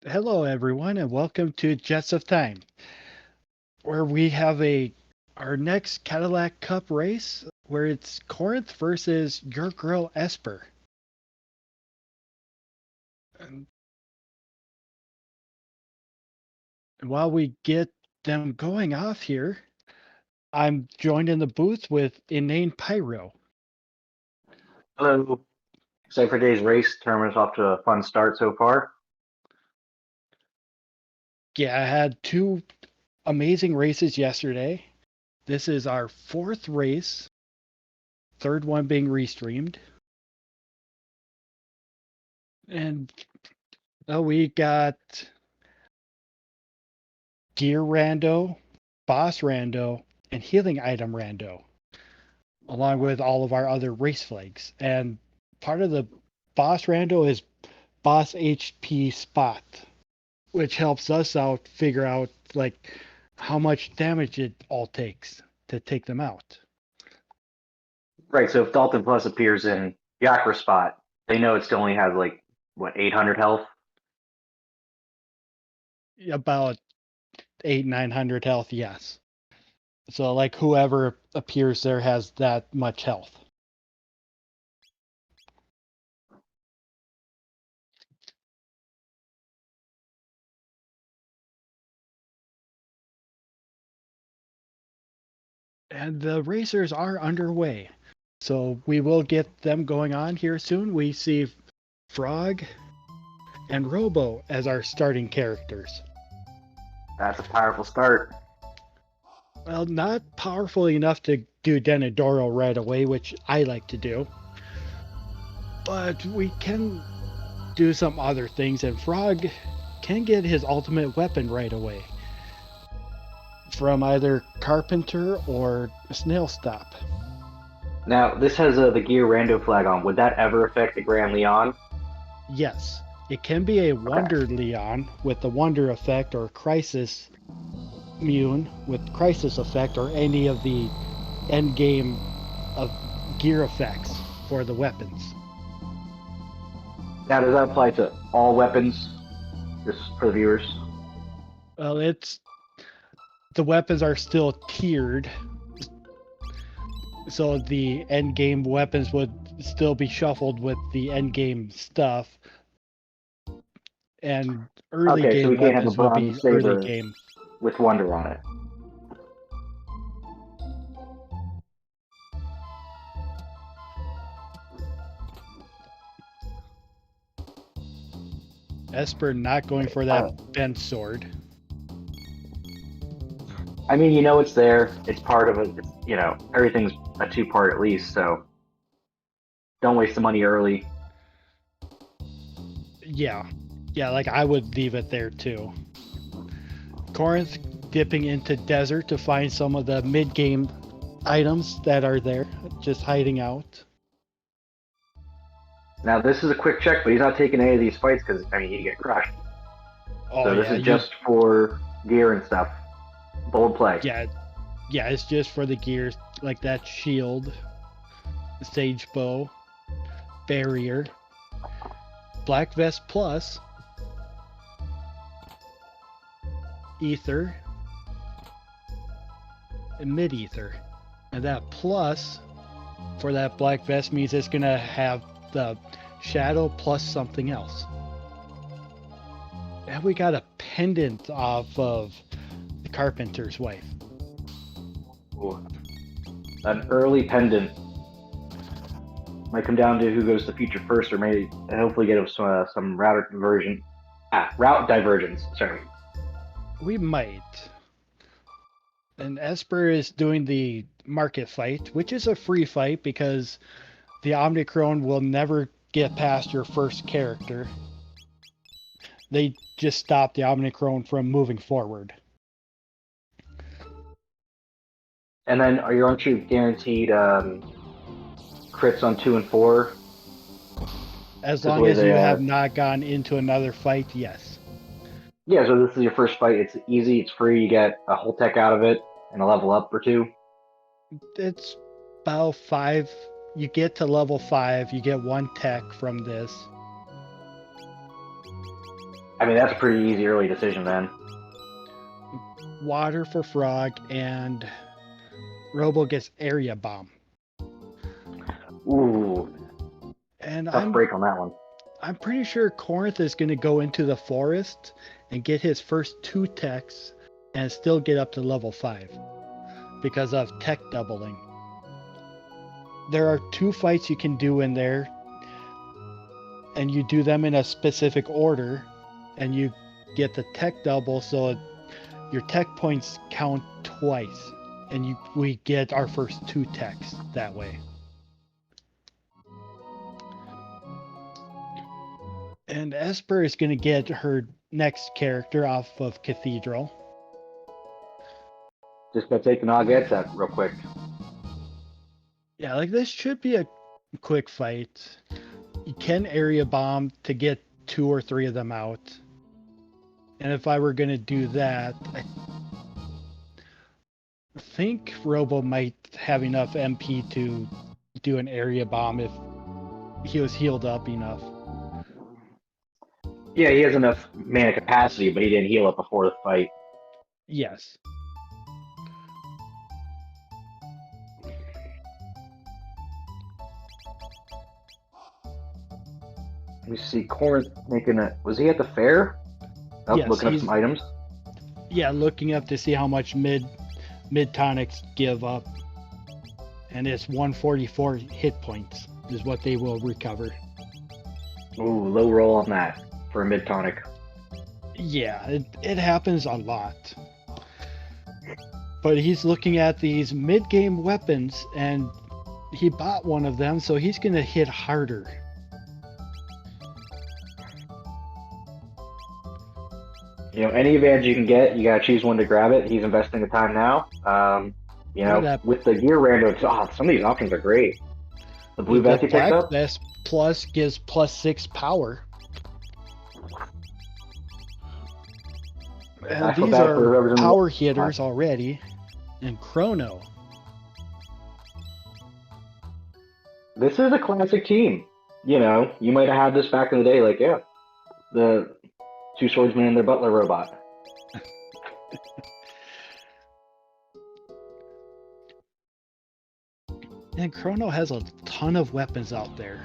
Hello, everyone, and welcome to Jets of Time, where we have our next Cadillac Cup race, where it's Korenth versus your girl Esper. And while we get them going off here, I'm joined in the booth with InanePyro. Hello. Excited for today's race. Tournament's off to a fun start so far. Yeah, I had two amazing races yesterday. This is our fourth race, third one being restreamed. And we got Gear Rando, Boss Rando, and Healing Item Rando, along with all of our other race flags. And part of the Boss Rando is Boss HP Spot, which helps us out figure out like how much damage it all takes to take them out. Right, so if Dalton Plus appears in Yakra spot, they know it still only has 800 health? About 900 health, yes. So like whoever appears there has that much health. And the racers are underway. So we will get them going on here soon. We see Frog and Robo as our starting characters. That's a powerful start. Well, not powerful enough to do Denadoro right away, which I like to do. But we can do some other things, and Frog can get his ultimate weapon right away from either Carpenter or Snail Stop. Now, this has the Gear Rando flag on. Would that ever affect the Grand Leon? Yes, it can be a Wonder Leon with the Wonder effect or Crisis Immune with Crisis effect or any of the end game of gear effects for the weapons. Now, does that apply to all weapons? Just for the viewers? Well, the weapons are still tiered, so the end game weapons would still be shuffled with the end game stuff, and early Okay, so game we can't have a weapons would be bronze early saber game. with Wonder on it. Esper not going for that bent sword. I mean, it's there. It's part of it. Everything's a two-part at least, so don't waste the money early. Yeah, like I would leave it there too. Korenth dipping into desert to find some of the mid-game items that are there, just hiding out. Now, this is a quick check, but he's not taking any of these fights because, he'd get crushed. Oh, so this is just for gear and stuff. Bold play. Yeah, it's just for the gears, like that shield, sage bow, barrier, black vest plus, ether, and mid ether. And that plus for that black vest means it's gonna have the shadow plus something else. And we got a pendant off of the Carpenter's wife. Ooh. An early pendant. Might come down to who goes to feature first, or maybe hopefully get some route divergence. Sorry. We might. And Esper is doing the market fight, which is a free fight because the Omnicron will never get past your first character. They just stop the Omnicron from moving forward. And then aren't you guaranteed crits on 2 and 4? As long as you have not gone into another fight, yes. Yeah, so this is your first fight. It's easy, it's free, you get a whole tech out of it and a level up or 2. It's about 5. You get to level 5, you get 1 tech from this. I mean, that's a pretty easy early decision then. Water for Frog, and Robo gets Area Bomb. Ooh, And tough break on that one. I'm pretty sure Korenth is going to go into the forest and get his first 2 techs and still get up to level 5 because of tech doubling. There are 2 fights you can do in there, and you do them in a specific order, and you get the tech double, so your tech points count twice, and we get our first 2 techs that way. And Esper is going to get her next character off of Cathedral. Just gotta take an Augets real quick. Yeah, like this should be a quick fight. You can area bomb to get 2 or 3 of them out. And if I were going to do that, I think Robo might have enough MP to do an area bomb if he was healed up enough. Yeah, he has enough mana capacity, but he didn't heal up before the fight. Yes. Let me see, Korenth making a... Was he at the fair? Oh, Yes, looking up some items. Yeah, looking up to see how much mid tonics give up. And it's 144 hit points is what they will recover. Ooh, low roll on that for a mid tonic. Yeah, it happens a lot. But he's looking at these mid-game weapons, and he bought one of them, so he's going to hit harder. You know, any advantage you can get, you gotta choose one to grab it. He's investing the time now. You know, with the gear rando, some of these options are great. The blue vest he picks up. Vest plus gives +6 power. And these are power hitters already. And Chrono. This is a classic team. You know, you might have had this back in the day, like, yeah, the 2 swordsmen and their butler robot. And Chrono has a ton of weapons out there.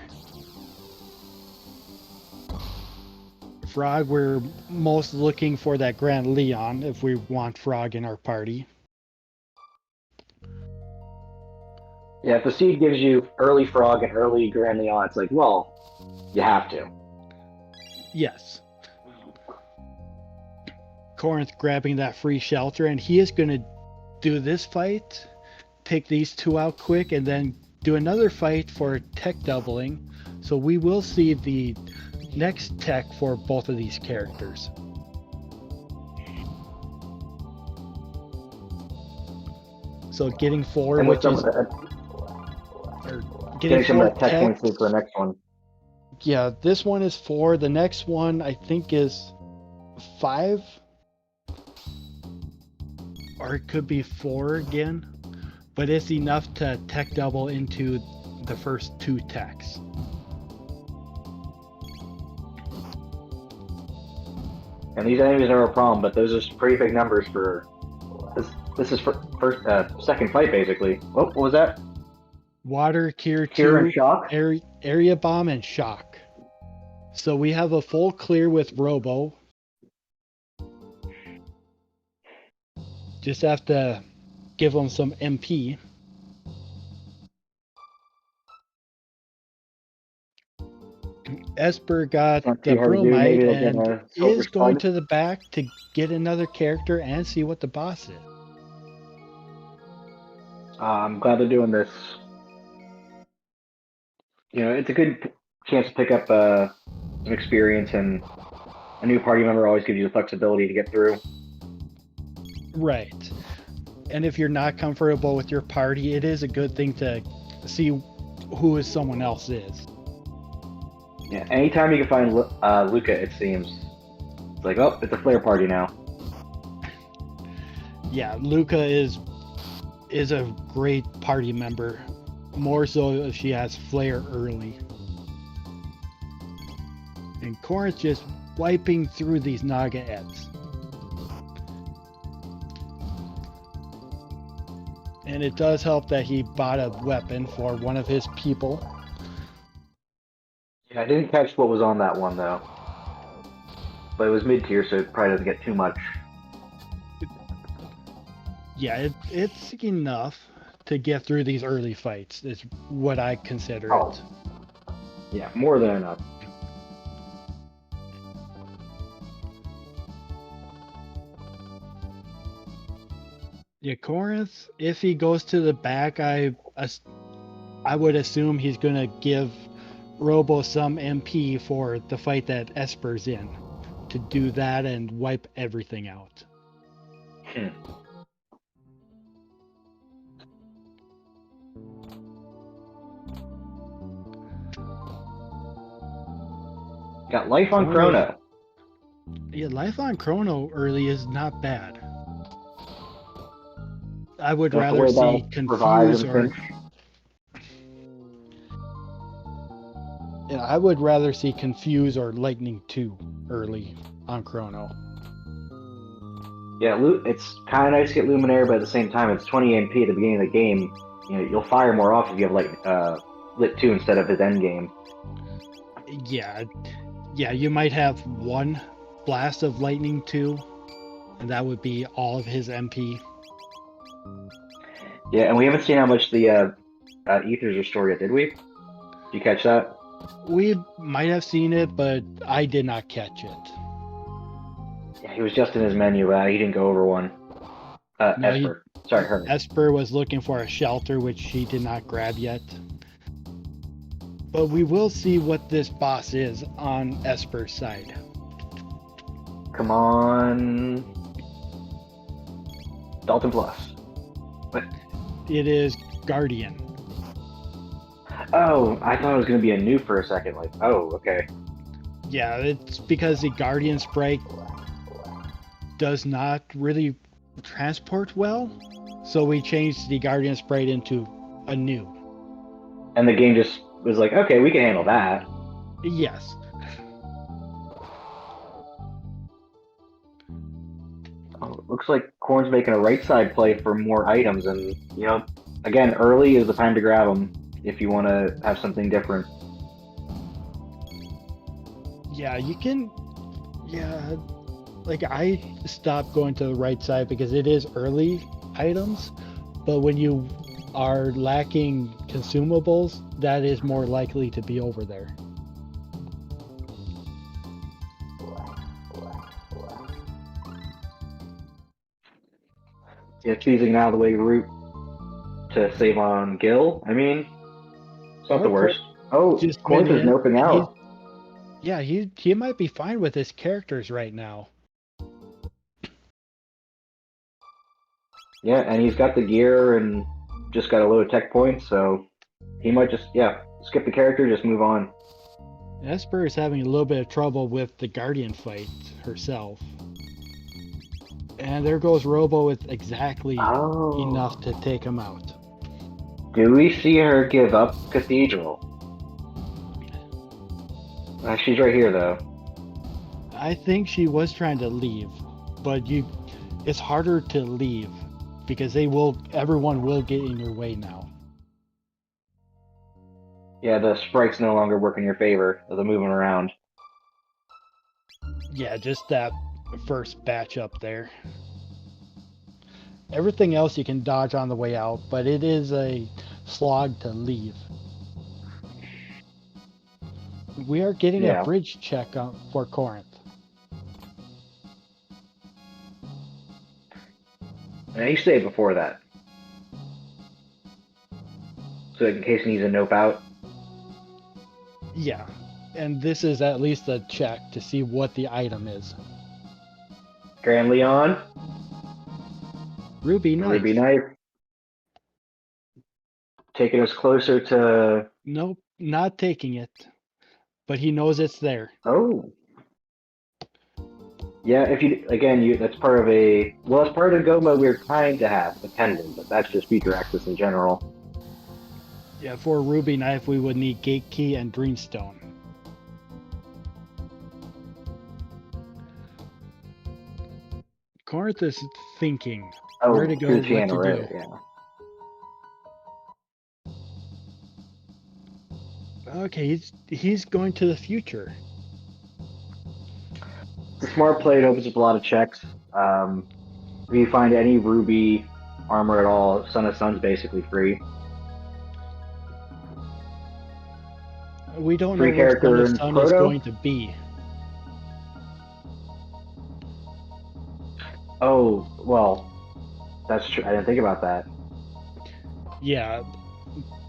Frog, we're most looking for that Grand Leon if we want Frog in our party. Yeah, if the seed gives you early Frog and early Grand Leon, it's like, well, you have to. Yes. Korenth grabbing that free shelter, and he is going to do this fight, take these 2 out quick, and then do another fight for tech doubling. So we will see the next tech for both of these characters. So getting 4, which is getting some of that tech points for the next one. Yeah, this one is 4. The next one I think is 5. Or it could be 4 again. But it's enough to tech double into the first 2 techs. And these enemies are a problem, but those are pretty big numbers for this. This is for second fight, basically. Oh, what was that? Water, Cure 2, and Shock? area Bomb, and Shock. So we have a full clear with Robo. Just have to give him some MP. Esper got the Bromite and is going to the back to get another character and see what the boss is. I'm glad they're doing this. You know, it's a good chance to pick up some experience, and a new party member always gives you the flexibility to get through. Right. And if you're not comfortable with your party, it is a good thing to see who someone else is. Yeah, anytime you can find Luca, it seems. It's like, oh, it's a flare party now. Yeah, Luca is a great party member. More so if she has flare early. And Korenth just wiping through these Naga Eds. And it does help that he bought a weapon for one of his people. Yeah, I didn't catch what was on that one, though. But it was mid-tier, so it probably doesn't get too much. Yeah, it's enough to get through these early fights, is what I consider it. Yeah, more than enough. Yeah, Korenth, if he goes to the back, I would assume he's going to give Robo some MP for the fight that Esper's in, to do that and wipe everything out. Got life on Chrono. Yeah, life on Chrono early is not bad. I would rather see Confuse or... Yeah, I would rather see Confuse or Lightning 2 early on Chrono. Yeah, it's kind of nice to get Luminaire, but at the same time, it's 20 MP at the beginning of the game. You know, you'll fire more off if you have Lit 2 instead of his end game. Yeah, you might have one blast of Lightning 2, and that would be all of his MP. Yeah, and we haven't seen how much the Ethers restore yet, did we? Did you catch that? We might have seen it, but I did not catch it. Yeah, he was just in his menu. He didn't go over one. No, Esper. Sorry, her. Esper was looking for a shelter, which she did not grab yet. But we will see what this boss is on Esper's side. Come on. Dalton Plus. What? It is Guardian. Oh, I thought it was going to be a new for a second. Like, oh, okay. Yeah, it's because the Guardian sprite does not really transport well, so we changed the Guardian sprite into a new. And the game just was like, okay, we can handle that. Yes. Oh, looks like Corn's making a right side play for more items, and you know, again, early is the time to grab them if you want to have something different. Yeah, you can. Yeah, like I stopped going to the right side because it is early items, but when you are lacking consumables, that is more likely to be over there. Yeah, choosing an out of the way route to save on Gil. I mean, it's not the worst. Oh, Korenth is noping out. Yeah, he might be fine with his characters right now. Yeah, and he's got the gear and just got a load of tech points, so he might just, skip the character, just move on. Esper is having a little bit of trouble with the Guardian fight herself. And there goes Robo with exactly enough to take him out. Do we see her give up Cathedral? She's right here, though. I think she was trying to leave, but it's harder to leave because everyone will get in your way now. Yeah, the sprites no longer work in your favor of the moving around. Yeah, just that first batch up there. Everything else you can dodge on the way out, but it is a slog to leave. We are getting a bridge check for Korenth. And he stayed before that. So in case he needs a nope out. Yeah, and this is at least a check to see what the item is. Grand Leon. Ruby Knife. Ruby Knife. Taking us closer to... Nope, not taking it. But he knows it's there. Oh. Yeah, that's part of that's part of Go mode we're trying to have, the pendant, but that's just feature access in general. Yeah, for Ruby Knife, we would need Gate Key and Dreamstone. Korenth is thinking Oh, where to go, through the what channel, to do. right? Yeah. Okay, he's going to the future. The smart play, it opens up a lot of checks. If you find any ruby armor at all, Son of Sun's basically free. We don't Free know where Son character of in Sun is Proto. going to be. Oh, well, that's true. I didn't think about that. Yeah,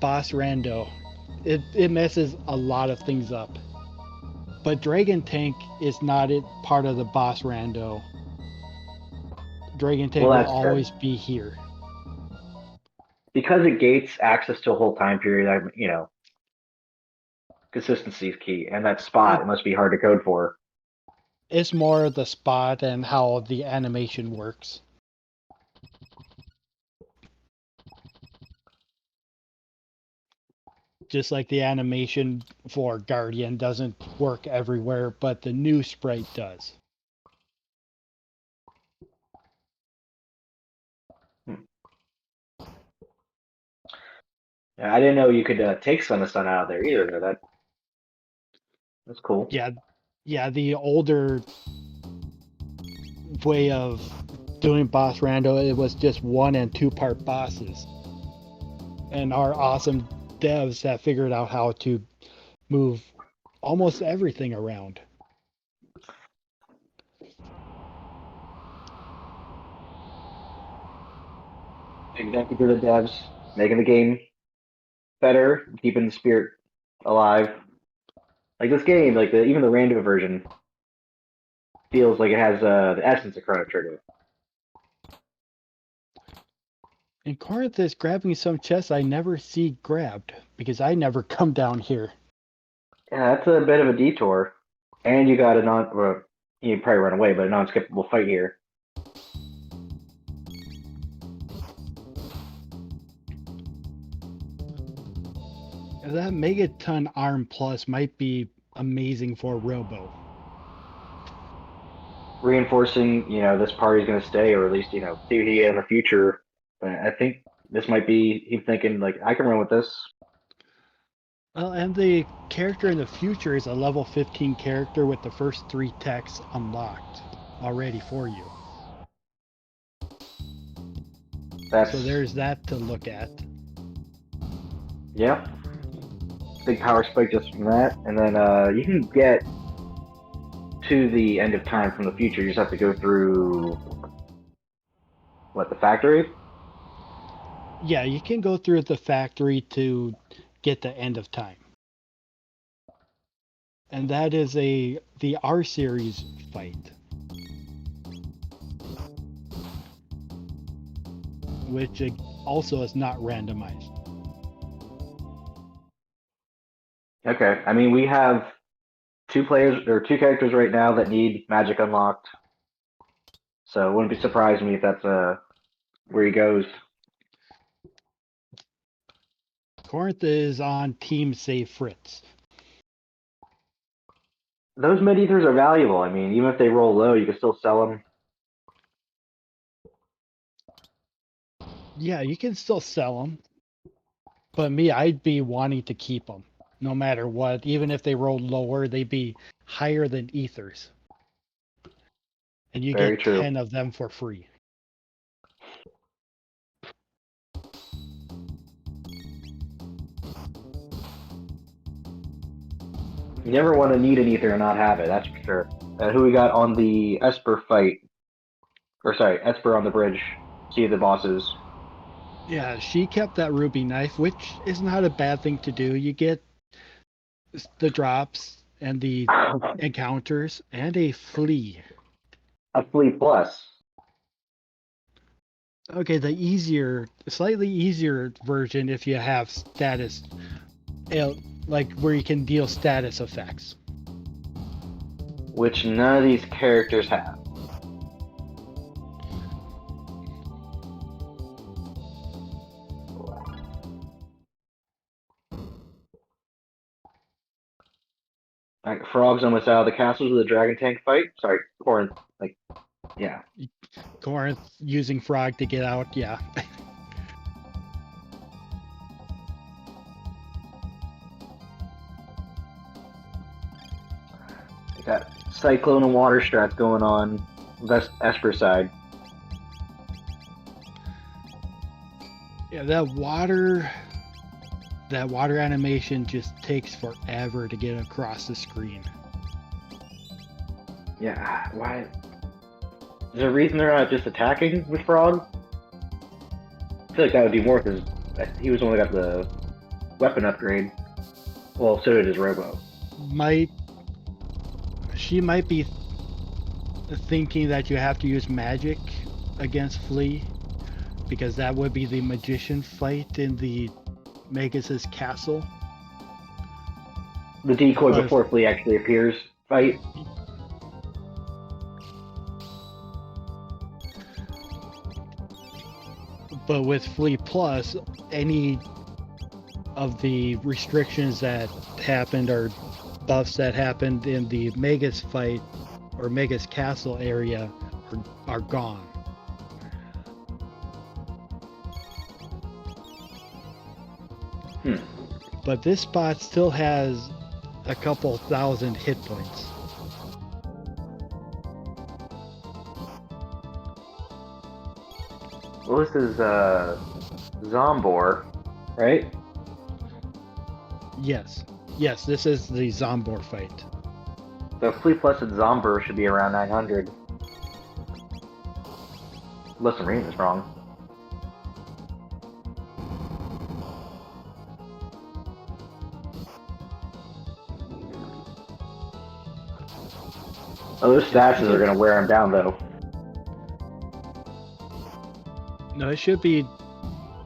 Boss Rando. It messes a lot of things up. But Dragon Tank is not part of the Boss Rando. Dragon Tank Well, will that's good. always be here. Because it gates access to a whole time period, consistency is key. And that spot, it must be hard to code for. It's more the spot and how the animation works. Just like the animation for Guardian doesn't work everywhere, but the new sprite does. Yeah, I didn't know you could take Son of Sun out of there either. That's cool. Yeah, the older way of doing Boss Rando, it was just 1 and 2 part bosses. And our awesome devs have figured out how to move almost everything around. Thank you to the devs, making the game better, keeping the spirit alive. Like this game, even the random version feels like it has the essence of Chrono Trigger. And Korenth is grabbing some chests I never see grabbed because I never come down here. Yeah, that's a bit of a detour, and you got you probably run away, but a non-skippable fight here. That Megaton Arm Plus might be amazing for Robo. Reinforcing, this party's going to stay, or at least, see what he in the future. But I think this might be him thinking, I can run with this. Well, and the character in the future is a level 15 character with the first 3 techs unlocked already for you. So there's that to look at. Yeah. Big power spike just from that. And then you can get to the end of time from the future. You just have to go through, the factory? Yeah, you can go through the factory to get the end of time. And that is the R series fight. Which also is not randomized. Okay. I mean, we have 2 characters right now that need magic unlocked. So it wouldn't be surprising me if that's where he goes. Korenth is on Team Save Fritz. Those mid-ethers are valuable. I mean, even if they roll low, you can still sell them. Yeah, you can still sell them. But me, I'd be wanting to keep them. No matter what. Even if they rolled lower, they'd be higher than ethers. And you Very get true. 10 of them for free. You never want to need an ether and not have it, that's for sure. Who we got on the Esper fight? Or sorry, Esper on the bridge. See the bosses. Yeah, she kept that ruby knife, which is not a bad thing to do. You get the drops and the encounters and a flea. A flea plus. Okay, the slightly easier version if you have status, like where you can deal status effects. Which none of these characters have. Frog's almost out of the castles with the dragon tank fight. Sorry, Korenth. Yeah. Korenth using frog to get out, yeah. We got Cyclone and Water Strat going on Esper side. Yeah, that water animation just takes forever to get across the screen. Yeah, why? Is there a reason they're not just attacking with Frog? I feel like that would be more because he was the one that got the weapon upgrade. Well, so did his Robo. She might be thinking that you have to use magic against Flea, because that would be the magician fight in the Magus's castle. The decoy before Flea actually appears fight. But with Flea Plus, any of the restrictions that happened or buffs that happened in the Magus fight or Magus castle area are gone. But this spot still has a couple thousand hit points. Well, this is Zombor, right? Yes, this is the Zombor fight. So Flea Plus and Zombor should be around 900. Unless I'm reading this wrong. Oh, those stashes are going to wear him down, though. No, it should be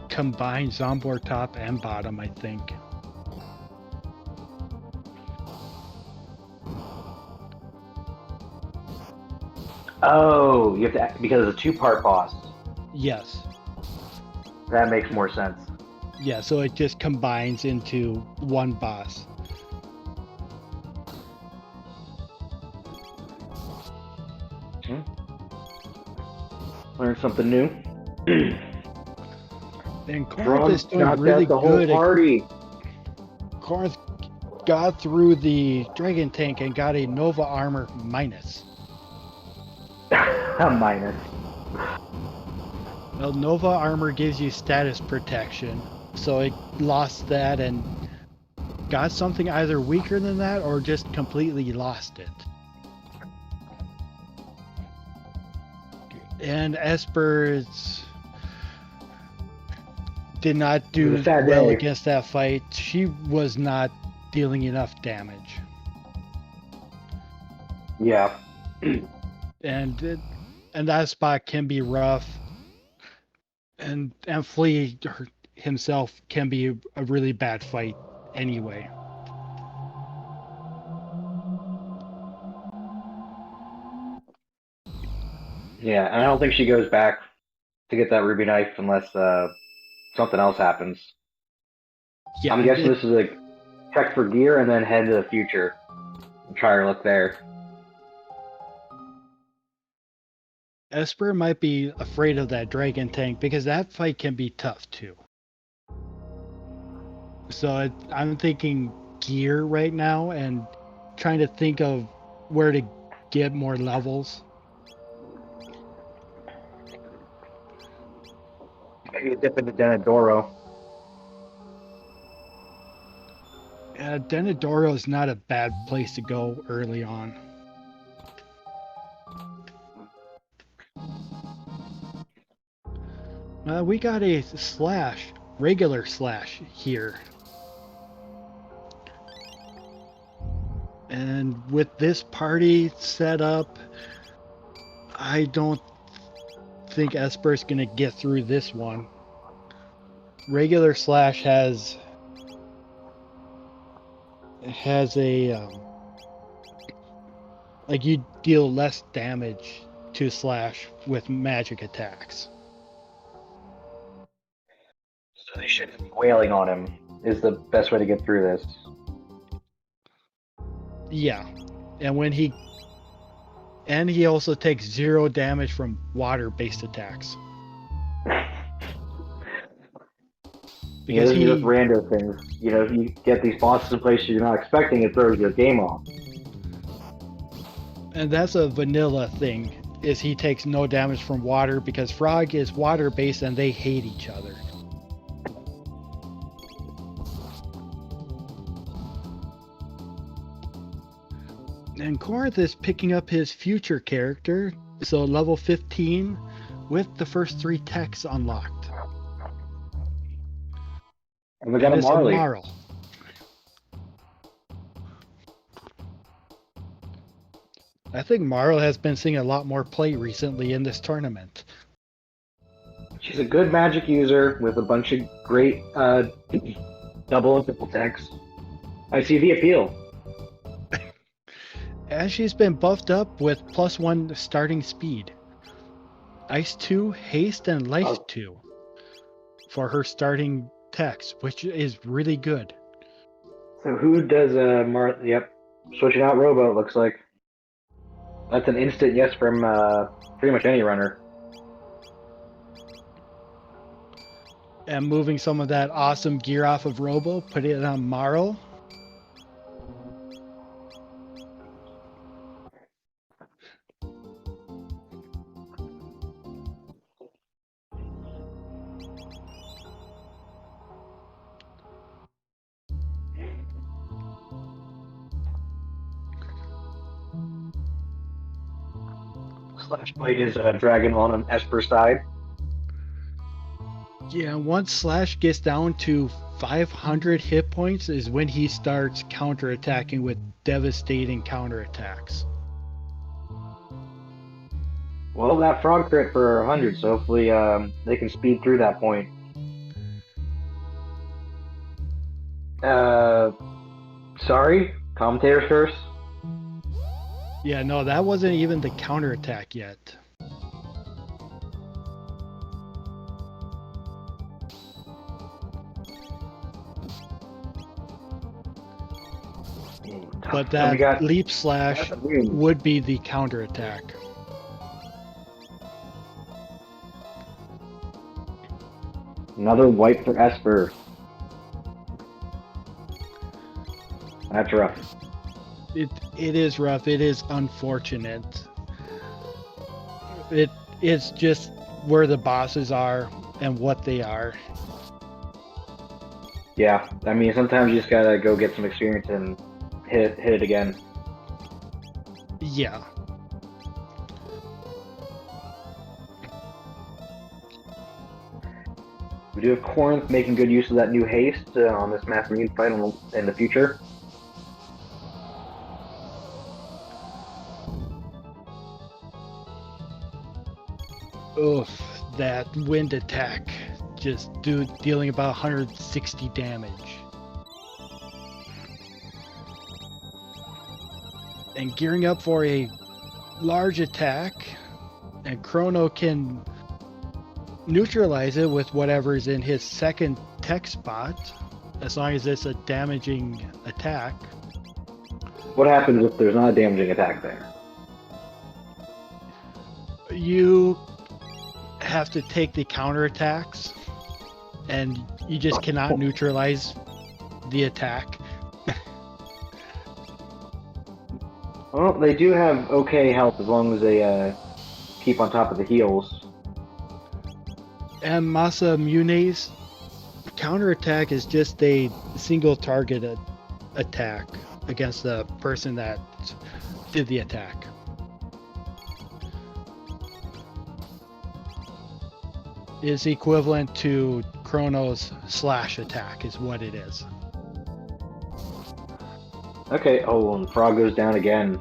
combined Zombor top and bottom, I think. Oh, you have to, because it's a two-part boss. Yes. That makes more sense. Yeah, so it just combines into one boss. Learn something new. And Korenth is doing really the good. Whole party. Korenth got through the Dragon Tank and got a Nova Armor minus. A minus. Well, Nova Armor gives you status protection, so it lost that and got something either weaker than that or just completely lost it. And Esper did not do well against that fight. She was not dealing enough damage. Yeah. And that spot can be rough. And Flea himself can be a really bad fight anyway. Yeah, and I don't think she goes back to get that ruby knife unless something else happens. Yeah, I'm guessing this is like check for gear and then head to the future and try her luck there. Esper might be afraid of that Dragon Tank because that fight can be tough too. So I'm thinking gear right now and trying to think of where to get more levels. Maybe dip into Denadoro. Denadoro is not a bad place to go early on. We got a regular slash here. And with this party set up, I don't think Esper's gonna get through this one. Regular slash has a like you deal less damage to slash with magic attacks. So they shouldn't be wailing on him is the best way to get through this. Yeah, and when he And he also takes 0 damage from water-based attacks. Because those are just rando things. If you get these bosses in places you're not expecting, it throws your game off. And that's a vanilla thing, is he takes no damage from water because Frog is water-based and they hate each other. And Korenth is picking up his future character, so level 15 with the first 3 techs unlocked. And we got a Marley. Marl. I think Marl has been seeing a lot more play recently in this tournament. She's a good magic user with a bunch of great double and triple techs. I see the appeal. And she's been buffed up with +1 starting speed. Ice 2, Haste, and Life 2 for her starting techs, which is really good. So who does Yep, switching out Robo, it looks like. That's an instant yes from pretty much any runner. And moving some of that awesome gear off of Robo, putting it on Marl. Slashblade is Dragon on Esper's side. Yeah, once Slash gets down to 500 hit points is when he starts counterattacking with devastating counterattacks. Well, that frog crit for 100, so hopefully they can speed through that point. Sorry? Commentators first? Yeah, no, that wasn't even the counterattack yet. But that leap slash would be the counterattack. Another wipe for Esper. That's rough. It is rough. It is unfortunate. It's just where the bosses are and what they are. Yeah, I mean, sometimes you just gotta go get some experience and hit it again. Yeah. We do have Korenth making good use of that new haste on this Mass Marine fight in the future. Oof, that wind attack just dealing about 160 damage. And gearing up for a large attack, and Chrono can neutralize it with whatever's in his second tech spot, as long as it's a damaging attack. What happens if there's not a damaging attack there? You have to take the counterattacks, and you just cannot neutralize the attack. Well, they do have okay health as long as they keep on top of the heals. And Masamune's counterattack is just a single target attack against the person that did the attack. Is equivalent to Chrono's slash attack is what it is. Okay, oh, and Frog goes down again.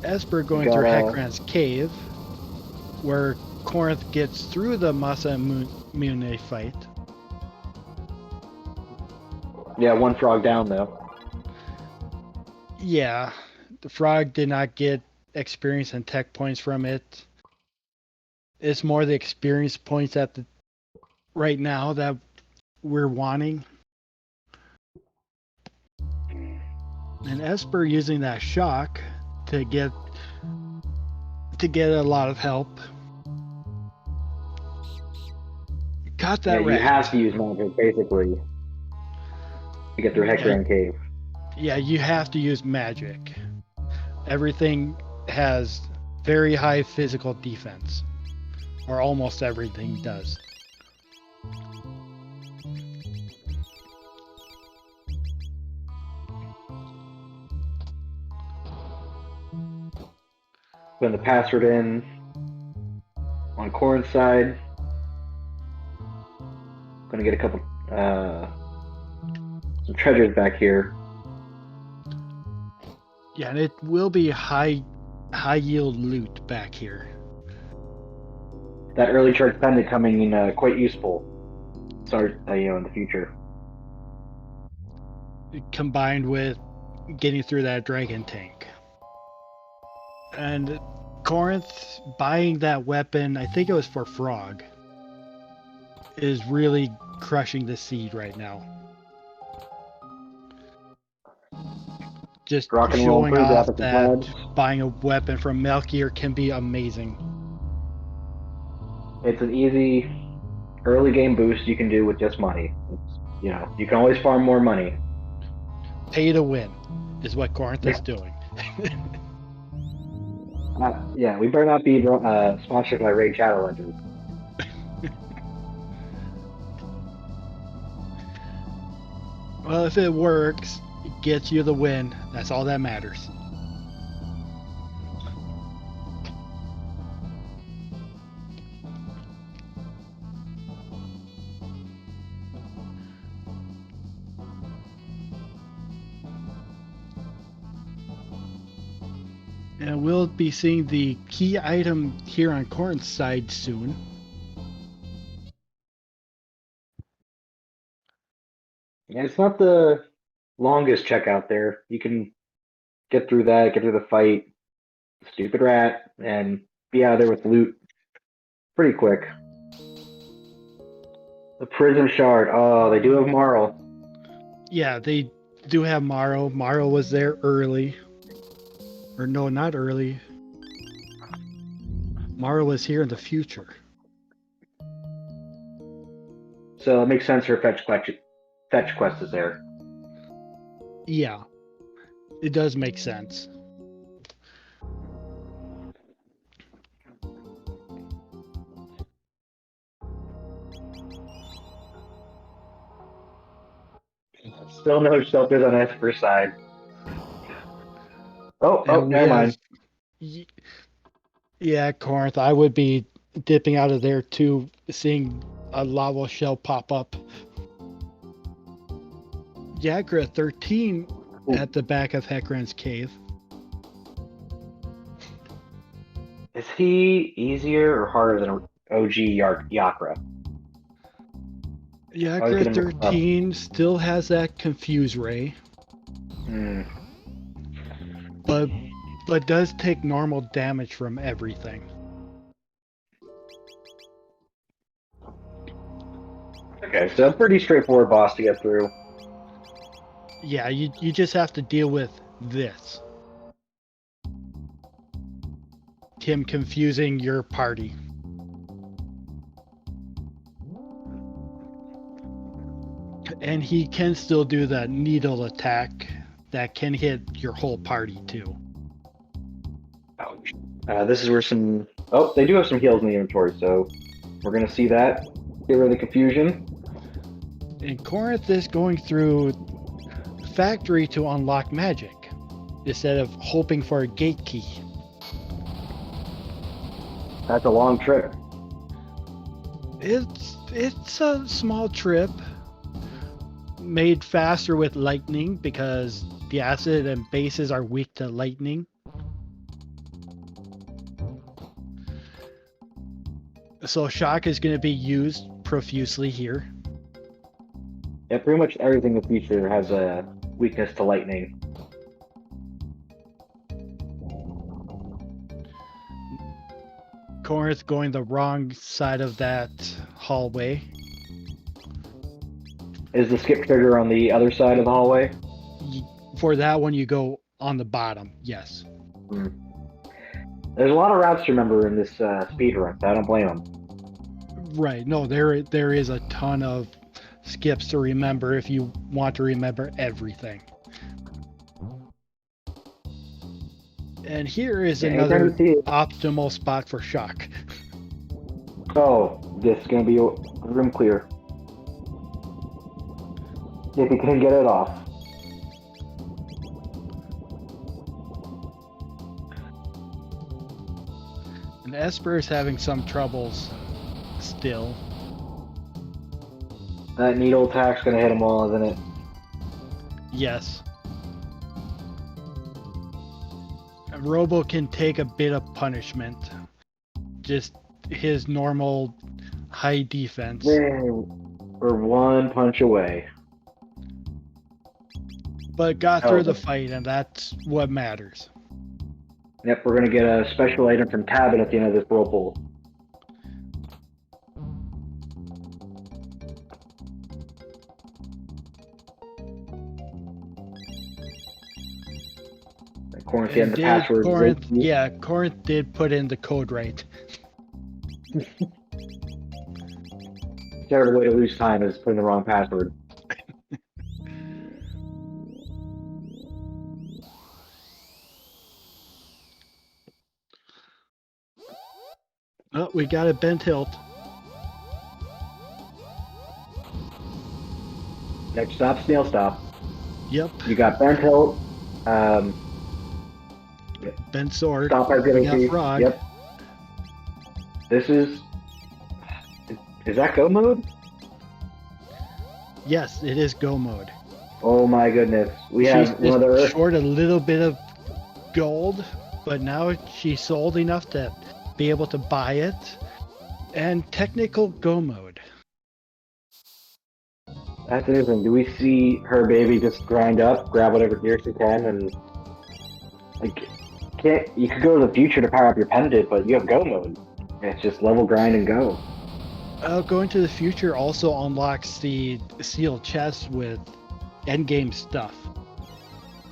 Esper going through Heckran's cave, where Korenth gets through the Masamune fight. Yeah, one frog down though. Yeah, the frog did not get experience and tech points from it. It's more the experience points at right now that we're wanting. And Esper using that shock to get a lot of help. Got that You right. have to use magic basically to get through Hecaran Cave. Yeah, you have to use magic. Everything has very high physical defense, or almost everything does. Putting the password in on Korenth's side. Gonna get a couple some treasures back here. Yeah, and it will be high yield loot back here. That early charge pendant coming in quite useful. Start in the future. Combined with getting through that dragon tank. And Korenth buying that weapon, I think it was for Frog, is really crushing the seed right now. Just showing off that buying a weapon from Melchior can be amazing. It's an easy early game boost you can do with just money. You can always farm more money. Pay to win is what Korenth is doing. We better not be sponsored by Raid Shadow Legends. Well, if it works, it gets you the win. That's all that matters. And we'll be seeing the key item here on Korenth's side soon. Yeah, it's not the longest check out there. You can get through that, get through the fight, stupid rat, and be out of there with loot pretty quick. The Prism Shard. Oh, they do have Marl. Yeah, they do have Morrow. Morrow was there early. Or no, not early. Morrow was here in the future. So it makes sense for fetch quest is there. Yeah, it does make sense. Still no shelters on Esper's side. Oh, never mind. Yeah, Korenth, I would be dipping out of there too, seeing a lava shell pop up. Yagra 13 at the back of Hecaran's cave. Is he easier or harder than OG Yakra? Yagra 13 still has that confuse ray. But does take normal damage from everything. Okay, so a pretty straightforward boss to get through. Yeah, you just have to deal with this. Him confusing your party. And he can still do the needle attack that can hit your whole party too. Ouch. This is where some... Oh, they do have some heals in the inventory, so we're going to see that. Get rid of the confusion. And Korenth is going through factory to unlock magic instead of hoping for a gate key. That's a long trip. It's a small trip made faster with lightning because the acid and bases are weak to lightning. So shock is going to be used profusely here. Yeah, pretty much everything in the future has a weakness to lightning. Korenth going the wrong side of that hallway. Is the skip trigger on the other side of the hallway? for that one, you go on the bottom. Yes. There's a lot of routes to remember in this speed run, so I don't blame them. Right. No, there is a ton of skips to remember if you want to remember everything. And here is another optimal spot for shock. Oh, this is going to be room clear. If you can get it off. And Esper is having some troubles still. That needle attack's going to hit them all, isn't it? Yes. And Robo can take a bit of punishment. Just his normal high defense. We're one punch away. But got through the fight, and that's what matters. Yep, we're going to get a special item from Tabin at the end of this whirlpool. Korenth getting the password. Korenth did put in the code right. Terrible way to lose time is putting the wrong password. Oh, we got a bent hilt. Next stop, snail stop. Yep. You got bent hilt. Bent sword. Stop ability. Frog. Yep. This is that go mode? Yes, it is go mode. Oh my goodness. We have one of the short a little bit of gold, but now she's sold enough to be able to buy it. And technical go mode. That's interesting. Do we see her baby just grind up, grab whatever gear she can, and like you could go to the future to power up your pendant, but you have go mode. It's just level grind and go. Going to the future also unlocks the sealed chest with endgame stuff.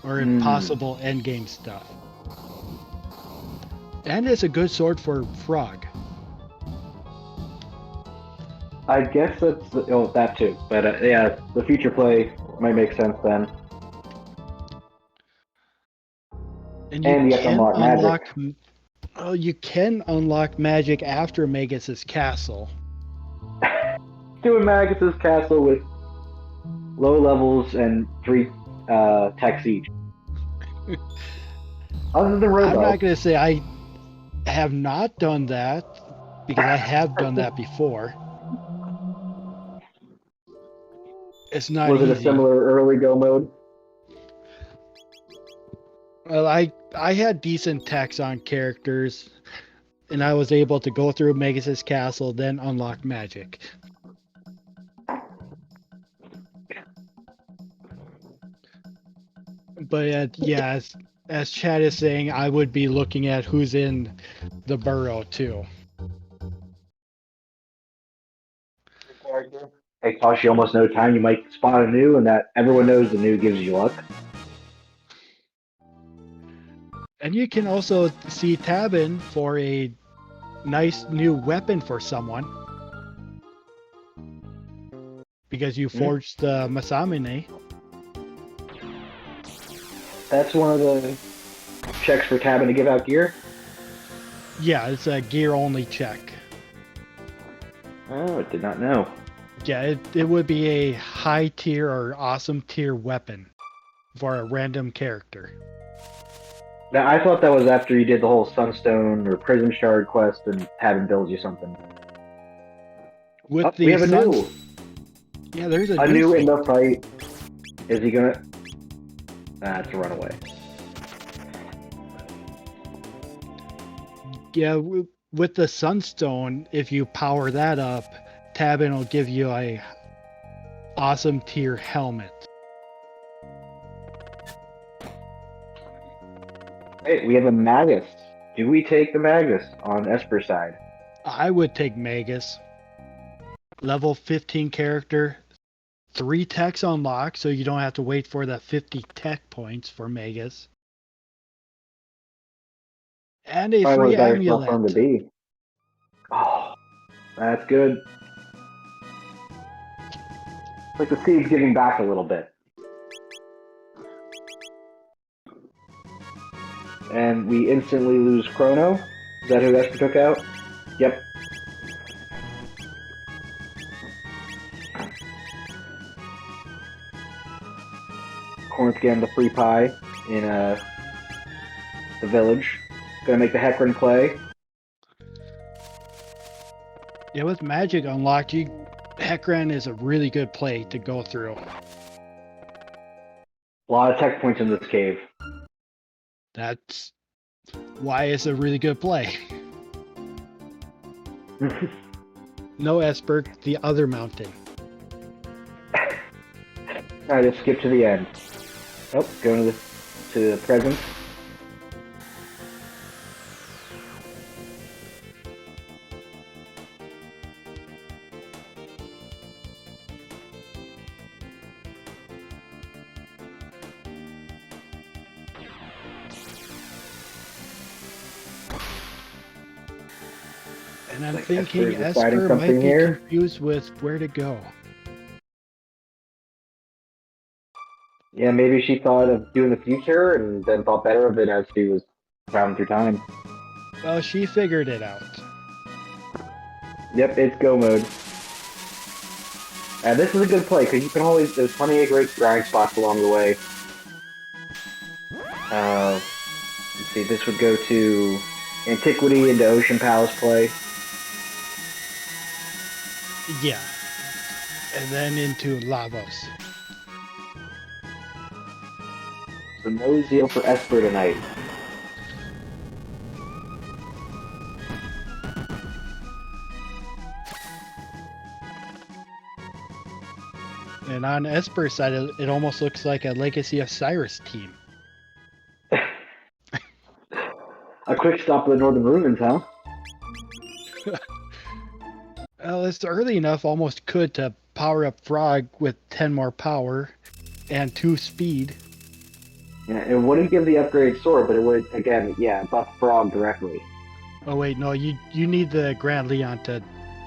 Or impossible endgame stuff. And it's a good sword for Frog. I guess that's that too. But yeah, the future play might make sense then. And you have to unlock magic. Oh, you can unlock magic after Magus's castle. Doing Magus's castle with low levels and 3 techs each. Other than Robo. I'm not going to say I have not done that, because I have done that before. It's not Was it easy. a similar early go mode? Well, I had decent techs on characters, and I was able to go through Magus's castle, then unlock magic. But yeah, as Chad is saying, I would be looking at who's in the burrow too. It costs you almost no time. You might spot a new, and that everyone knows the new gives you luck. And you can also see Tabin for a nice new weapon for someone. Because you forged the Masamune. That's one of the checks for Tabin to give out gear? Yeah, it's a gear-only check. Oh, I did not know. Yeah, it would be a high tier or awesome tier weapon for a random character. Now, I thought that was after you did the whole Sunstone or Prism Shard quest and Tabin builds you something. With we have a new. Yeah, there's a new in the fight. Is he gonna? It's a runaway. Yeah, with the Sunstone, if you power that up, Tabin will give you a awesome tier helmet. Hey, we have a Magus. Do we take the Magus on Esper's side? I would take Magus. Level 15 character, 3 techs unlocked, so you don't have to wait for the 50 tech points for Magus. And a Probably one of free the better spots for him to amulet. be. Oh, that's good. It's like the seed's giving back a little bit. And we instantly lose Chrono. Is that who Esper took out? Yep. Korenth getting the free pie in the village. Gonna make the Hecarim play. Yeah, with magic unlocked, Hecarim is a really good play to go through. A lot of tech points in this cave. That's why it's a really good play. No Esper, the other mountain. Alright, let's skip to the end. Oh, going to the present. And I'm Like thinking Esper's deciding Esper might something be here. confused with where to go. Yeah, maybe she thought of doing the future and then thought better of it as she was traveling through time. Well, she figured it out. Yep, it's go mode. This is a good play because you can always, there's plenty of great grind spots along the way. Let's see, this would go to Antiquity into Ocean Palace play. Yeah. And then into Lavos. So no zeal for Esper tonight. And on Esper's side, it almost looks like a Legacy of Cyrus team. A quick stop to the Northern Ruins, huh? Well, it's early enough, almost could, to power up Frog with 10 more power and 2 speed. Yeah, it wouldn't give the upgraded sword, but it would, again, yeah, buff Frog directly. Oh wait, no, you need the Grand Leon to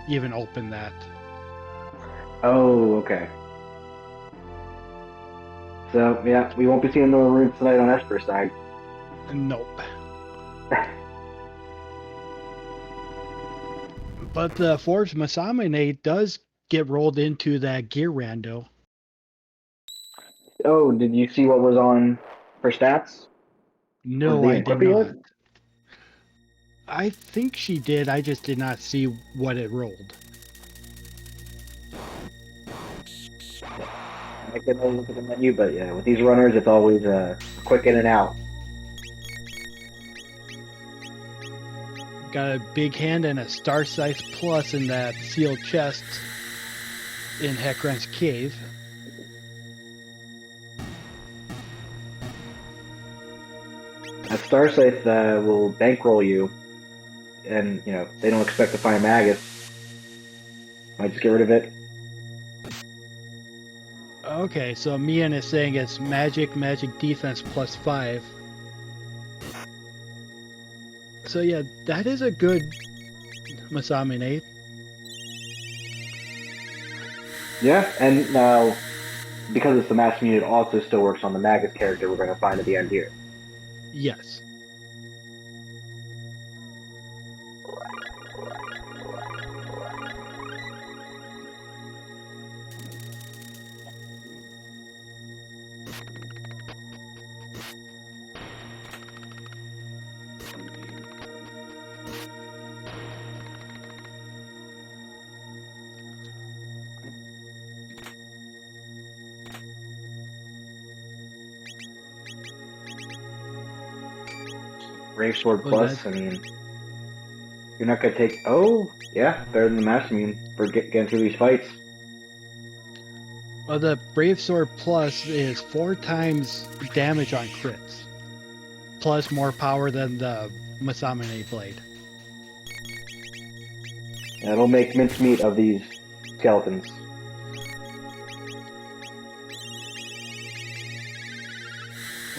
even open that. Oh, okay. So, yeah, we won't be seeing Northern Ruins tonight on Esper's side. Nope. But the Forbes Masamune does get rolled into that gear rando. Oh, did you see what was on her stats? No, the I did equipment? not. I think she did, I just did not see what it rolled. I can only look at the menu, but yeah, with these runners, it's always quick in and out. Got a big hand and a star size plus in that sealed chest in Hecarim's cave. A Star Scythe will bankroll you, and you know they don't expect to find Magus. Might just get rid of it. Okay, so Mian is saying it's magic defense plus 5. So yeah, that is a good Masamune. Yeah, and now because it's the mass unit, it also still works on the Magus character we're going to find at the end here. Yes. Brave Sword Well, Plus, I mean, you're not going to take... Oh, yeah, better than the Mass Immune for getting through these fights. Well, the Brave Sword Plus is 4 times damage on crits. Plus more power than the Masamune blade. And it'll make mincemeat of these skeletons.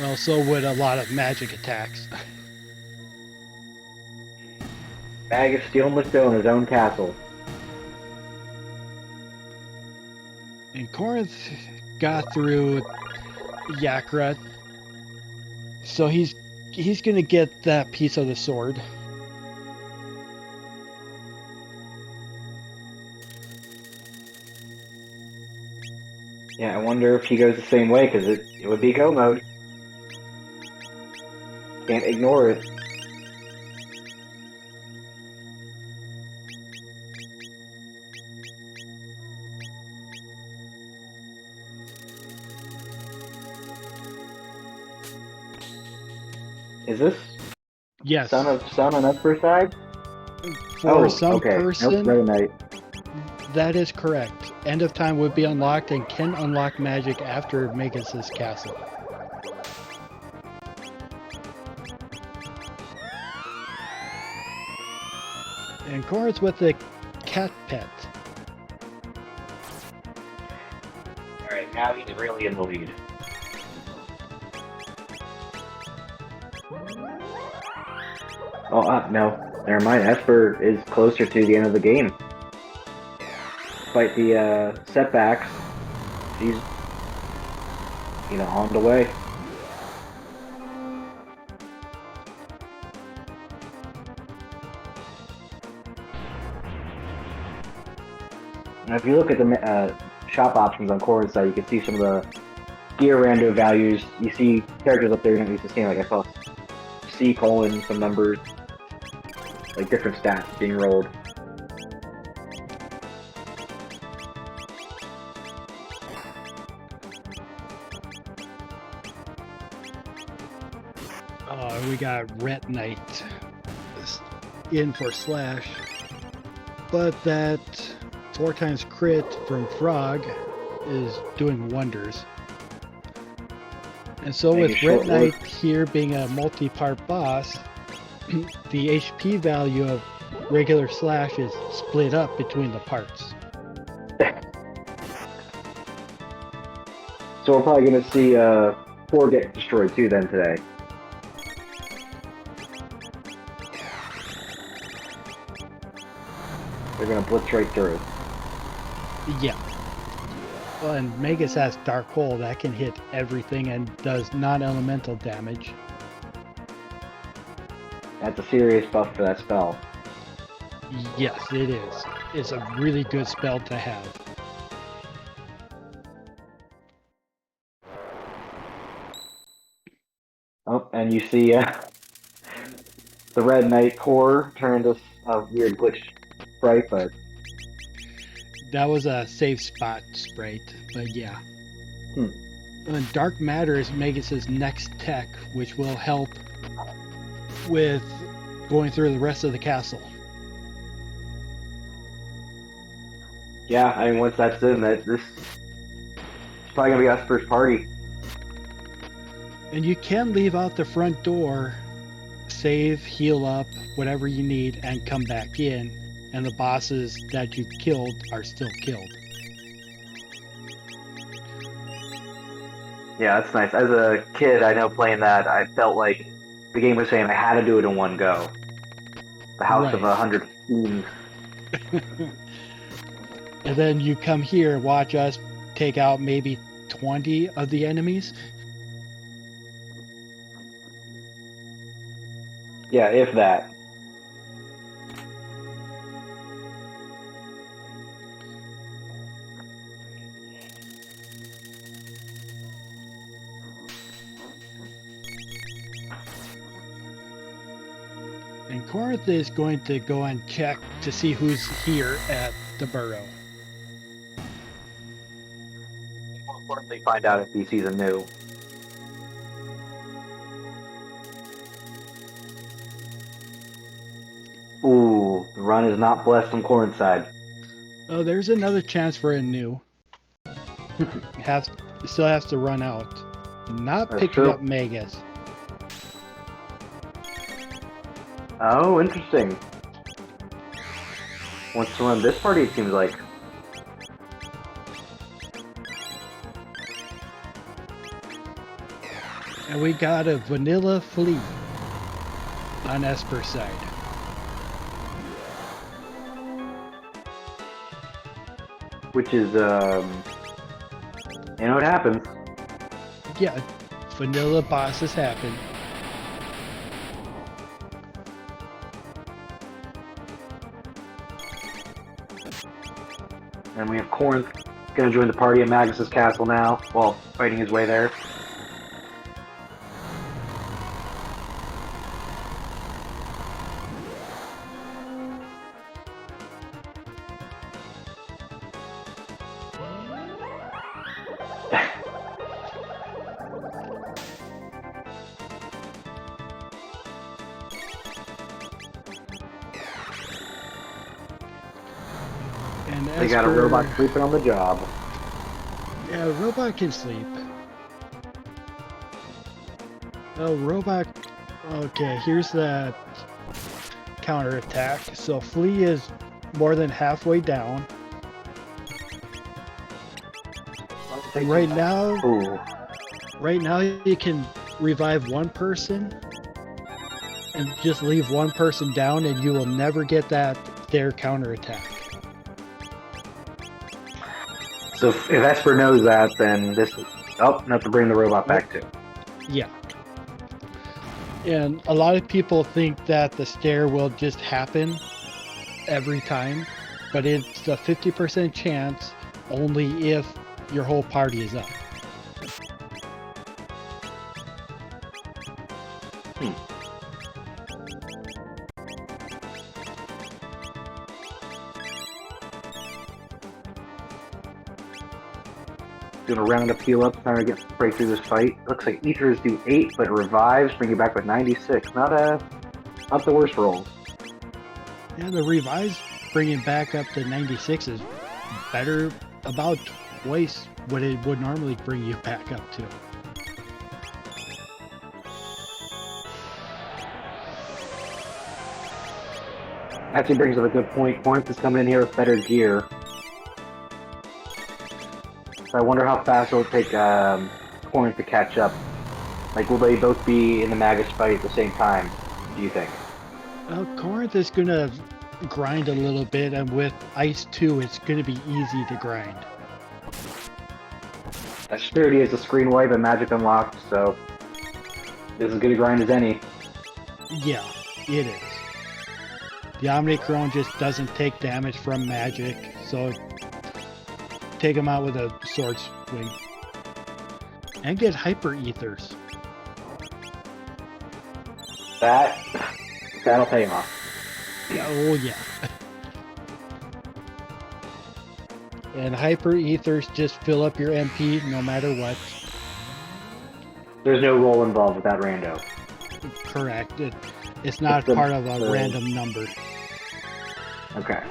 Well, so would a lot of magic attacks. Magus stealing the stone in his own castle. And Korenth got through Yakra, so he's gonna get that piece of the sword. Yeah, I wonder if he goes the same way, because it would be go mode. Can't ignore it. Is this Yes. Son on Esper side? For some okay. person, Nope, Red Knight. that is correct. End of time would be unlocked and can unlock magic after Magus's castle. And Korenth with the cat pet. Alright, now he's really in the lead. Oh, no. Never mind. Esper is closer to the end of the game. Despite the setbacks, she's, on the way. Now, if you look at the shop options on Korenth's side, you can see some of the gear rando values. You see characters up there you're not used to seeing. Like I saw C: some numbers, like different stats being rolled. We got Red Knight in for slash, but that 4 times crit from Frog is doing wonders. And so with Red Knight here being a multi-part boss, the HP value of regular slash is split up between the parts. So we're probably going to see 4 get destroyed too then today. They're going to blitz right through. Yeah. Well, and Magus has Dark Hole that can hit everything and does non-elemental damage. That's a serious buff for that spell. Yes, it is. It's a really good spell to have. Oh, and you see the Red Knight core turned into a weird glitch sprite, but That was a safe spot sprite, but yeah. And Dark Matter is Magus's next tech, which will help with going through the rest of the castle. yeah, I mean once that's in, this is probably gonna be Esper's party. And you can leave out the front door, save, heal up, whatever you need, and come back in, and the bosses that you killed are still killed. Yeah, that's nice. As a kid, I know playing that, I felt like the game was saying I had to do it in one go. The House of 100 Fiends. And then you come here, watch us take out maybe 20 of the enemies. Yeah, if that. And Korenth is going to go and check to see who's here at the burrow. More importantly, find out if he sees a new. Ooh, the run is not blessed on Korenth's side. Oh, there's another chance for a new. Still has to run out. Not That's picking true. up Magus. Oh, interesting. Wants to run this party, it seems like. And we got a vanilla flea on Esper's side. Which is, you know what happens. Yeah, vanilla bosses happen. And we have Korenth gonna join the party at Magus's castle now, while fighting his way there. And They got a robot sleeping on the job. Yeah, a robot can sleep. Oh, robot. Okay, here's the counterattack. So Flea is more than halfway down. Right now, Ooh. right now you can revive one person and just leave one person down, and you will never get their counterattack. So if Esper knows that, then this is... Oh, not to bring the robot back too. Yeah. And a lot of people think that the stare will just happen every time, but it's a 50% chance only if your whole party is up. Doing a round of heal up, trying to break through this fight. Looks like Ethers do 8, but revives bring you back with 96. Not the worst rolls. Yeah, the revives bringing back up to 96 is better, about twice what it would normally bring you back up to. Actually brings up a good point. Korenth is coming in here with better gear. So I wonder how fast it'll take Korenth to catch up. Like, will they both be in the Magus fight at the same time, do you think? Korenth is going to grind a little bit, and with Ice 2, it's going to be easy to grind. That's true, he has a screen wipe and magic unlocked, so this is as good a grind as any. Yeah, it is. The Omnicron just doesn't take damage from magic, so take him out with a sword swing. And get hyper ethers. That'll pay him off. Yeah, oh yeah. And hyper ethers just fill up your MP no matter what. There's no roll involved with that rando. Correct. It's not part of a random number. Okay.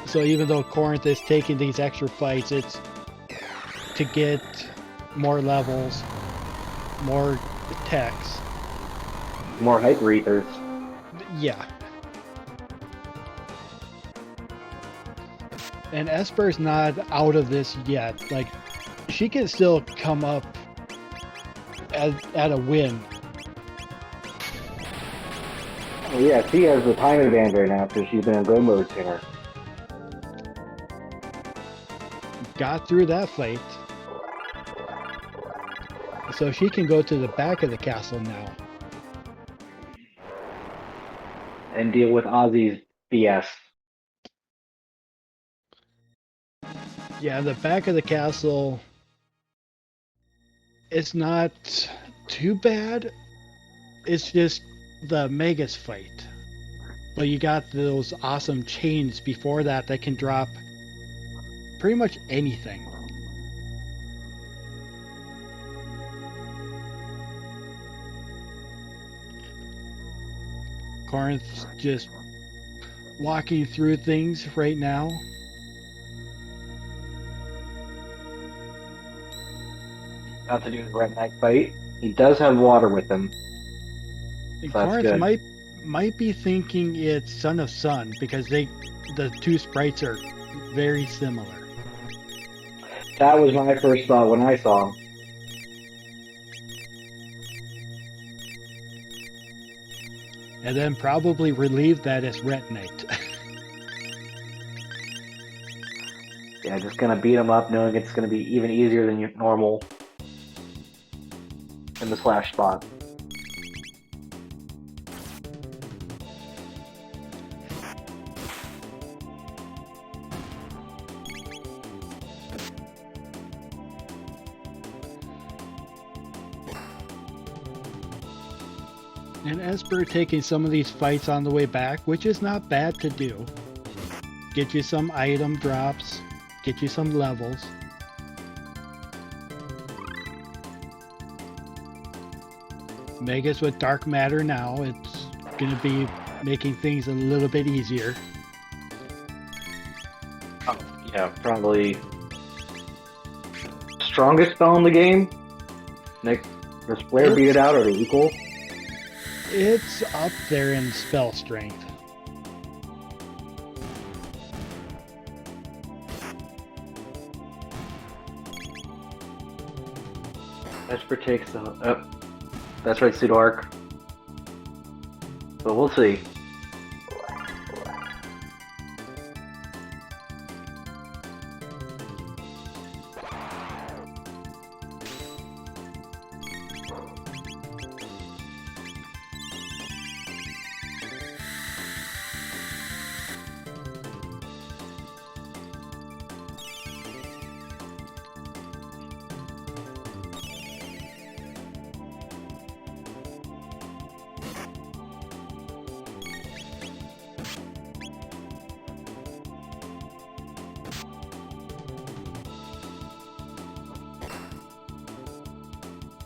So even though Korenth is taking these extra fights, it's to get more levels, more attacks. More hyper ethers. Yeah. And Esper's not out of this yet. Like, she can still come up at a win. Oh yeah, she has the time advantage right now because she's been in go mode sooner. Got through that fight. So she can go to the back of the castle now. And deal with Ozzy's BS. Yeah, the back of the castle, it's not too bad. It's just the Magus fight. But you got those awesome chains before that can drop pretty much anything. Korenth's just walking through things right now. Not to do the Red Knight fight. He does have water with him. And So that's Korenth good. might be thinking it's Son of Sun because the two sprites are very similar. That was my first thought when I saw him. And then probably relieve that as Ret Knight. Yeah, just gonna beat him up, knowing it's gonna be even easier than normal in the slash spot. And Esper taking some of these fights on the way back, which is not bad to do. Get you some item drops, get you some levels. Magus with Dark Matter now, it's going to be making things a little bit easier. Oh, yeah, probably strongest spell in the game. Nick, does Flare beat it out, or are they equal? It's up there in spell strength. Esper takes the... Oh, that's right, Pseudo Arc. But we'll see.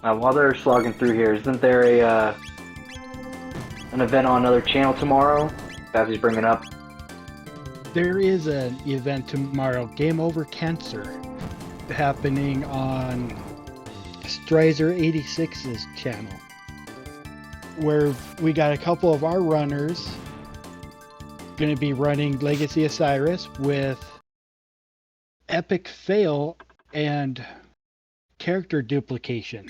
While they're slogging through here, isn't there an event on another channel tomorrow? Bazzy's bringing up. There is an event tomorrow, Game Over Cancer, happening on Strizer86's channel, where we got a couple of our runners going to be running Legacy Osiris with Epic Fail and character duplication.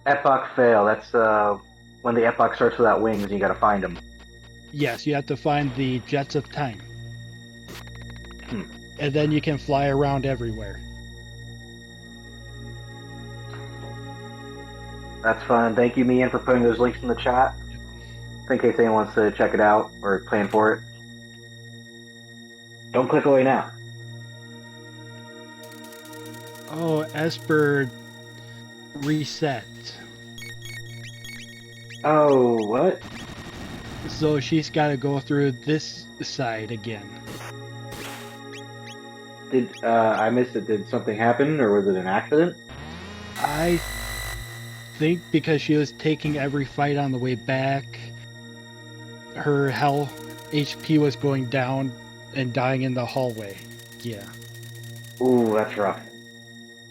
Epoch Fail, that's when the Epoch starts without wings and you gotta find them. Yes, you have to find the Jets of Time. And then you can fly around everywhere. That's fun. Thank you, Mian, for putting those links in the chat. In case anyone wants to check it out or plan for it. Don't click away now. Oh, Esper reset. Oh, what? So she's got to go through this side again. Did I missed it? Did something happen, or was it an accident? I think because she was taking every fight on the way back, her health HP was going down and dying in the hallway. Yeah. Ooh, that's rough.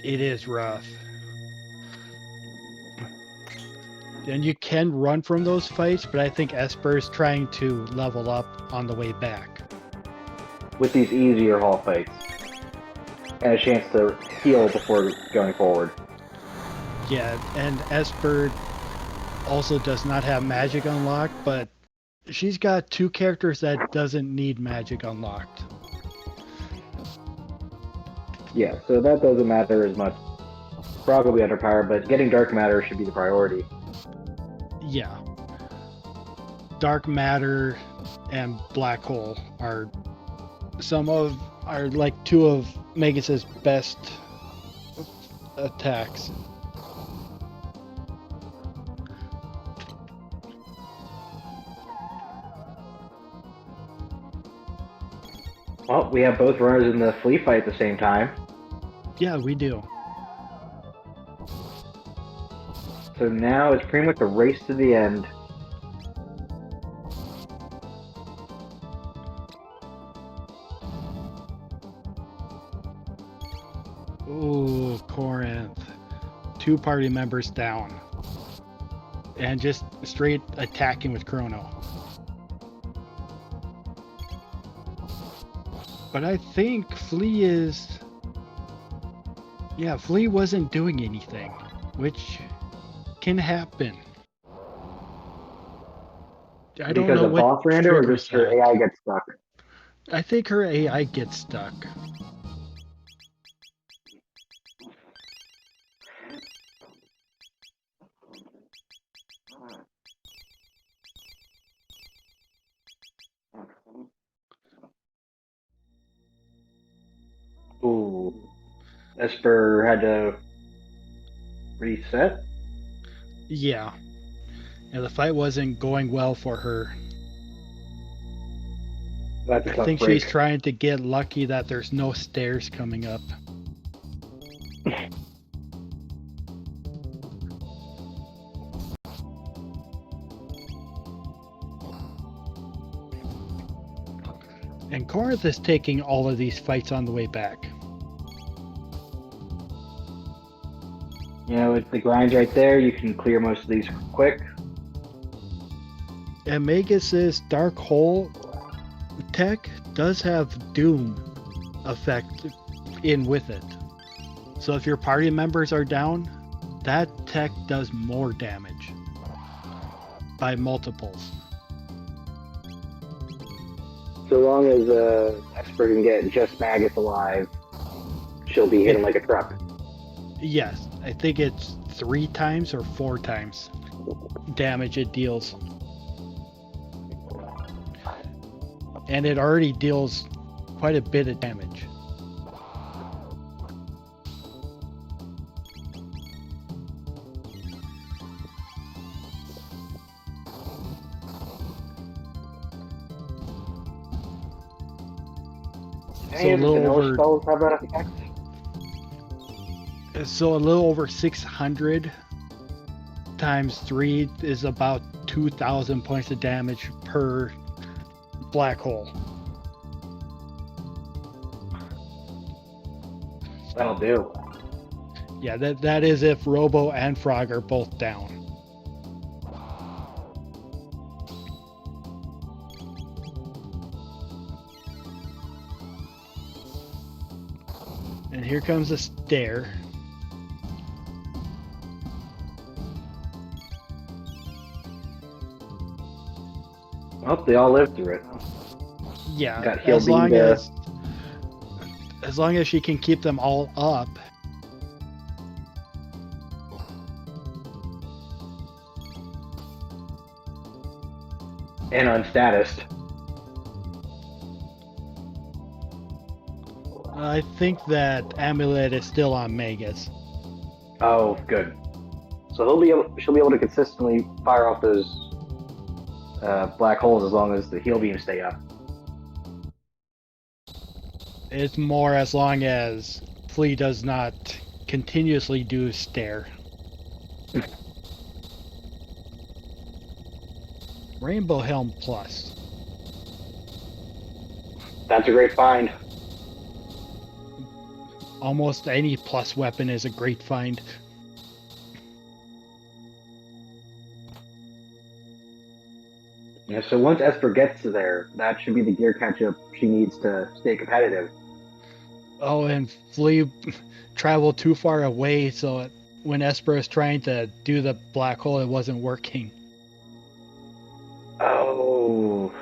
It is rough. And you can run from those fights, but I think Esper's trying to level up on the way back. With these easier hall fights. And a chance to heal before going forward. Yeah, and Esper also does not have magic unlocked, but she's got two characters that doesn't need magic unlocked. Yeah, so that doesn't matter as much. Probably under power, but getting Dark Matter should be the priority. Yeah. Dark Matter and Black Hole are like two of Magus's best attacks. Well, we have both runners in the flea fight at the same time. Yeah, we do. So now it's pretty much a race to the end. Ooh, Korenth. 2 party members down. And just straight attacking with Chrono. But I think Flea is... Yeah, Flea wasn't doing anything, which can happen. I don't Because know of what boss rando or triggers just her that. AI gets stuck? I think her AI gets stuck. Ooh. Esper had to reset? Yeah. And the fight wasn't going well for her. That's a I tough think break. she's trying to get lucky that there's no stairs coming up. And Korenth is taking all of these fights on the way back. You know, with the grinds right there, you can clear most of these quick. And Magus's Dark Hole tech does have Doom effect in with it. So if your party members are down, that tech does more damage by multiples. So long as Esper can get just Magus alive, she'll be hitting like a truck. Yes, I think it's 3 times or 4 times damage it deals. And it already deals quite a bit of damage. Any of the vanilla spells have that effect? So a little over 600 times 3 is about 2,000 points of damage per black hole. That'll do. Yeah, that is if Robo and Frog are both down. And here comes a stair. Well, they all lived through it. Yeah, Got as long as she can keep them all up. And unstatused. I think that Amulet is still on Magus. Oh, good. So she'll be able to consistently fire off those black holes as long as the heal beams stay up. It's more as long as Flea does not continuously do stare. Rainbow Helm Plus. That's a great find. Almost any plus weapon is a great find. Yeah, so once Esper gets to there, that should be the gear catch-up she needs to stay competitive. Oh, and Flea traveled too far away, so when Esper was trying to do the black hole, it wasn't working. Oh,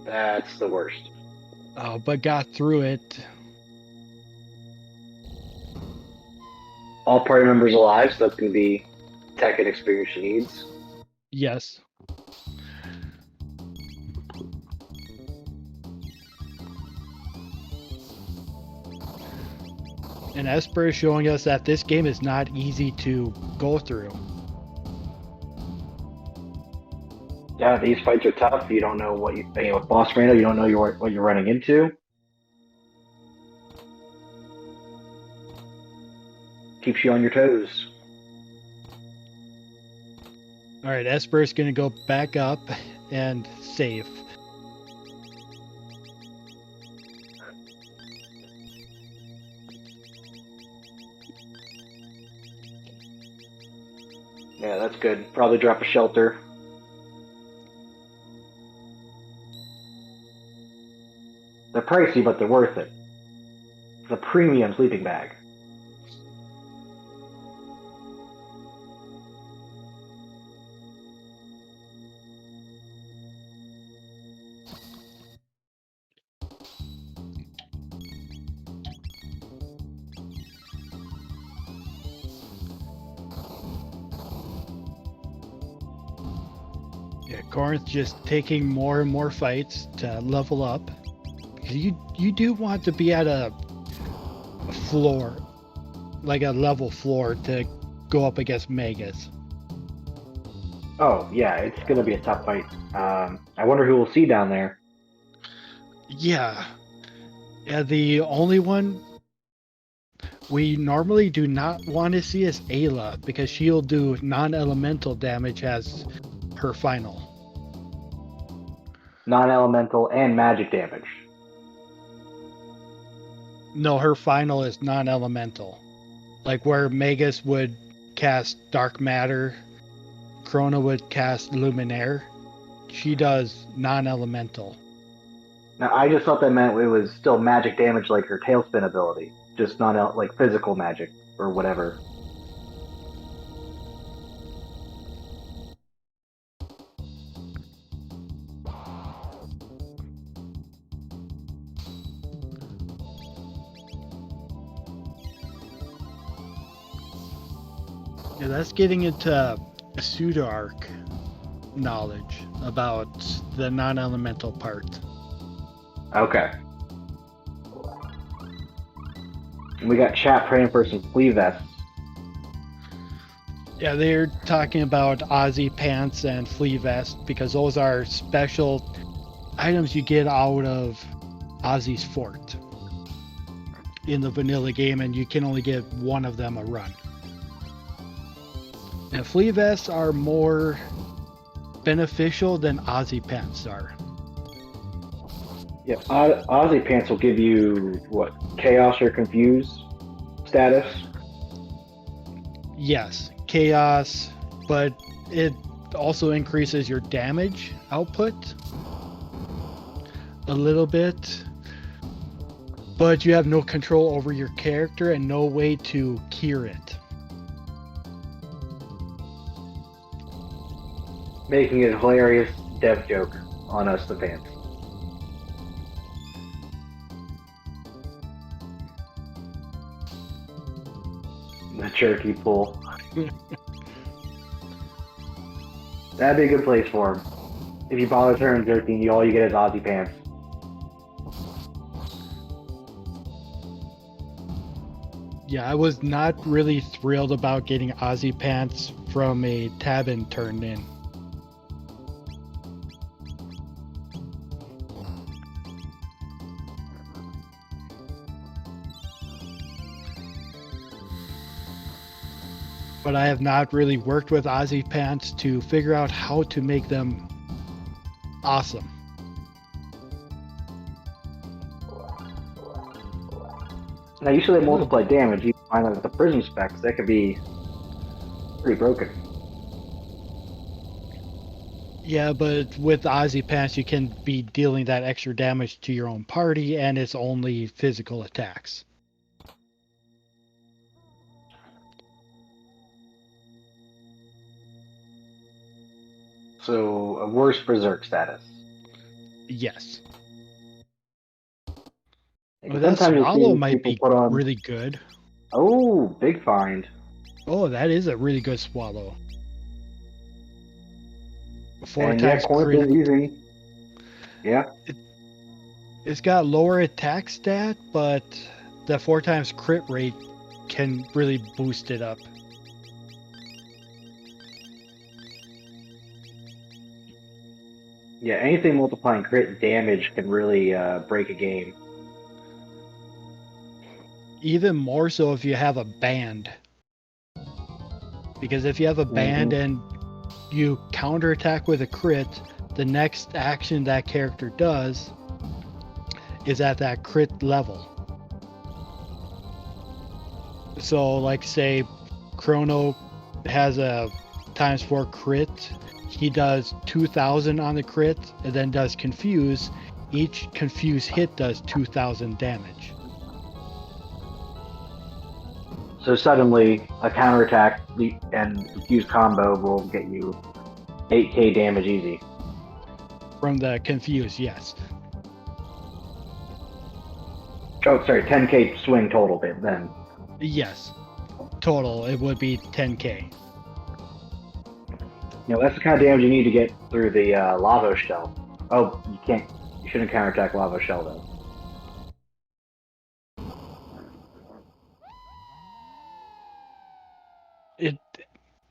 that's the worst. But got through it. All party members alive, so that's going to be tech and experience she needs. Yes. And Esper is showing us that this game is not easy to go through. Yeah, these fights are tough. You don't know what with boss rando, you don't know what you're running into. Keeps you on your toes. All right, Esper is going to go back up and save. Yeah, that's good. Probably drop a shelter. pricey, but they're worth it. It's a premium sleeping bag. Yeah, Korenth just taking more and more fights to level up. You do want to be at a floor, like a level floor, to go up against Magus. Oh, yeah, it's going to be a tough fight. I wonder who we'll see down there. Yeah. Yeah, the only one we normally do not want to see is Ayla, because she'll do non-elemental damage as her final. Non-elemental and magic damage. No, her final is non-elemental. Like where Magus would cast Dark Matter, Krona would cast Luminaire. She does non-elemental. Now, I just thought that meant it was still magic damage like her Tailspin ability. Just not like physical magic or whatever. Yeah, that's getting into pseudo-arc knowledge about the non-elemental part. Okay. We got chat praying for some flea vests. Yeah, they're talking about Ozzy Pants and Flea Vest because those are special items you get out of Ozzy's Fort in the vanilla game, and you can only get one of them a run. And Flea Vests are more beneficial than Ozzy Pants are. Yeah, Ozzy Pants will give you, what, Chaos or Confuse status? Yes, Chaos, but it also increases your damage output a little bit. But you have no control over your character and no way to cure it. Making it a hilarious dev joke on us, the fans. The jerky pull. That'd be a good place for him. If you bother turning jerky, all you get is Ozzy Pants. Yeah, I was not really thrilled about getting Ozzy Pants from a Tabin turned in. But I have not really worked with Ozzy Pants to figure out how to make them awesome. Now, usually they multiply damage. You find out with the prism specs, that could be pretty broken. Yeah, but with Ozzy Pants, you can be dealing that extra damage to your own party, and it's only physical attacks. So, a worse berserk status. Yes. Well, that swallow might be really good. Oh, big find. Oh, that is a really good swallow. 4 and times Korenth crit. is easy. Yeah. It's got lower attack stat, but the 4 times crit rate can really boost it up. Yeah, anything multiplying crit damage can really break a game. Even more so if you have a band. Because if you have a band and you counterattack with a crit, the next action that character does is at that crit level. So, like, say, Chrono has a ×4 crit. He does 2,000 on the crit and then does Confuse. Each confused hit does 2,000 damage. So suddenly, a counterattack and confused combo will get you 8k damage easy. From the confused, yes. Oh, sorry, 10k swing total then. Yes. Total, it would be 10k. That's the kind of damage you need to get through the lava shell. Oh, you shouldn't counterattack lava shell though.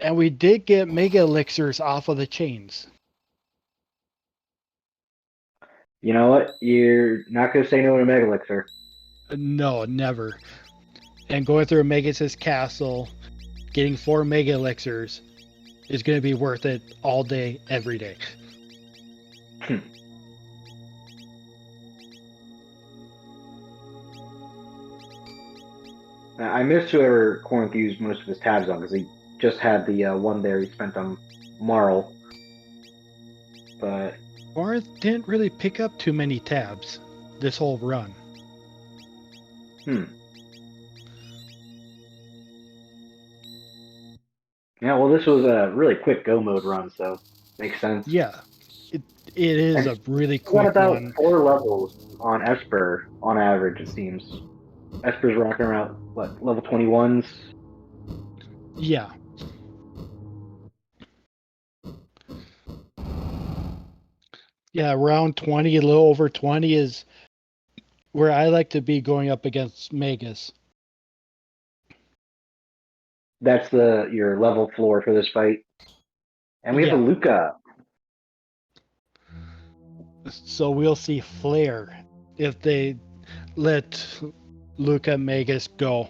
And we did get mega elixirs off of the chains. You know what? You're not going to say no to Mega Elixir. No, never. And going through Magus' castle, getting 4 mega elixirs is going to be worth it all day, every day. I missed whoever Korenth used most of his tabs on, because he just had the one there he spent on Marl. But Korenth didn't really pick up too many tabs this whole run. Yeah, well, this was a really quick go mode run, so makes sense. Yeah, it is a really quick one. About one. 4 levels on Esper on average, it seems. Esper's rocking around, what, level 21s? Yeah. Yeah, around 20, a little over 20 is where I like to be going up against Magus. That's your level floor for this fight. And we have a Luca. So we'll see Flare if they let Luca Magus go.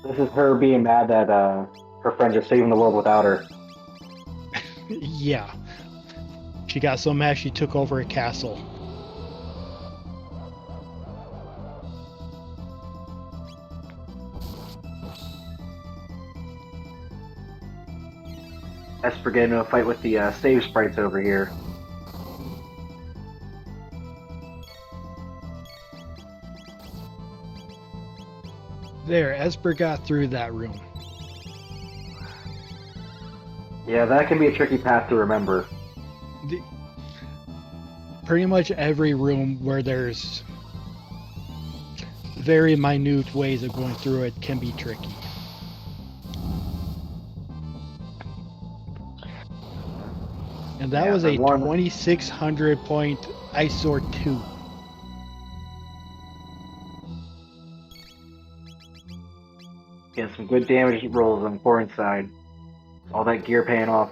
This is her being mad that her friends are saving the world without her. Yeah. She got so mad she took over a castle. Esper getting into a fight with the save sprites over here. There, Esper got through that room. Yeah, that can be a tricky path to remember. Pretty much every room where there's very minute ways of going through it can be tricky. And that was a 2,600 point Ice Sword 2. Getting some good damage rolls on Korenth's side. All that gear paying off.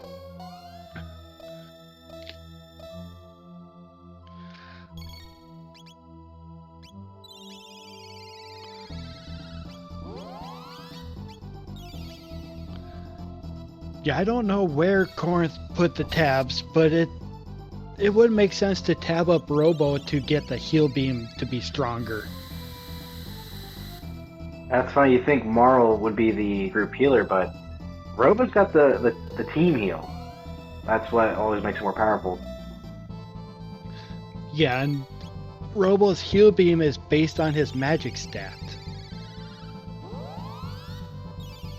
Yeah, I don't know where Korenth put the tabs, but it would make sense to tab up Robo to get the heal beam to be stronger. That's funny, you think Marl would be the group healer, but Robo's got the team heal. That's what always makes it more powerful. Yeah, and Robo's heal beam is based on his magic stat.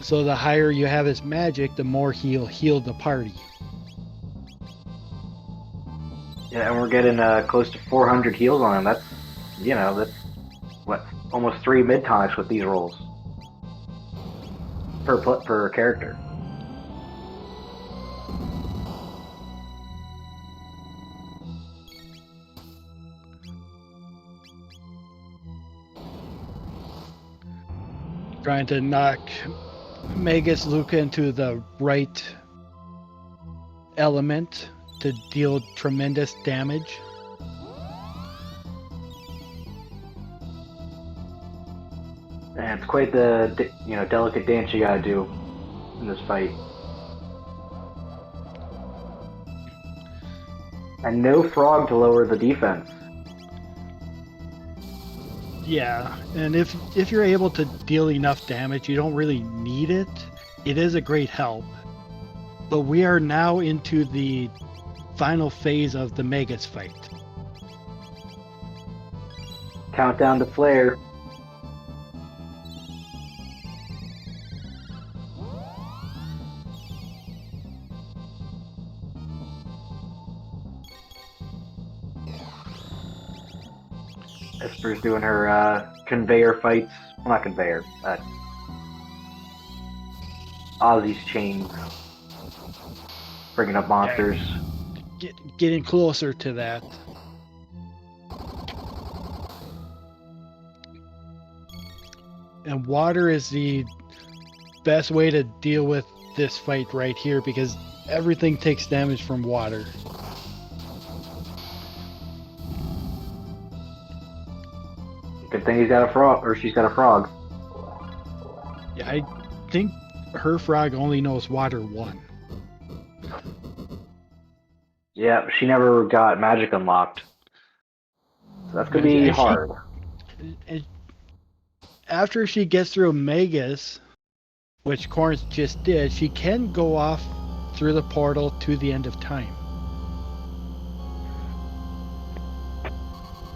So the higher you have his magic, the more he'll heal the party. Yeah, and we're getting close to 400 heals on him. That's what, almost 3 mid-tonics with these rolls per character. Trying to knock Magus Luca into the right element to deal tremendous damage. And it's quite the delicate dance you gotta do in this fight. And no frog to lower the defense. Yeah, and if you're able to deal enough damage, you don't really need it. It is a great help. But we are now into the final phase of the Magus fight. Countdown to Flare. Esper's doing her conveyor fights. Well, not conveyor. Ozzy's chains. Bringing up monsters. Getting closer to that. And water is the best way to deal with this fight right here because everything takes damage from water. Good thing he's got a frog, or she's got a frog. Yeah, I think her frog only knows water 1. Yeah, she never got magic unlocked. So that's gonna be hard. After she gets through Magus, which Korenth just did, she can go off through the portal to the end of time.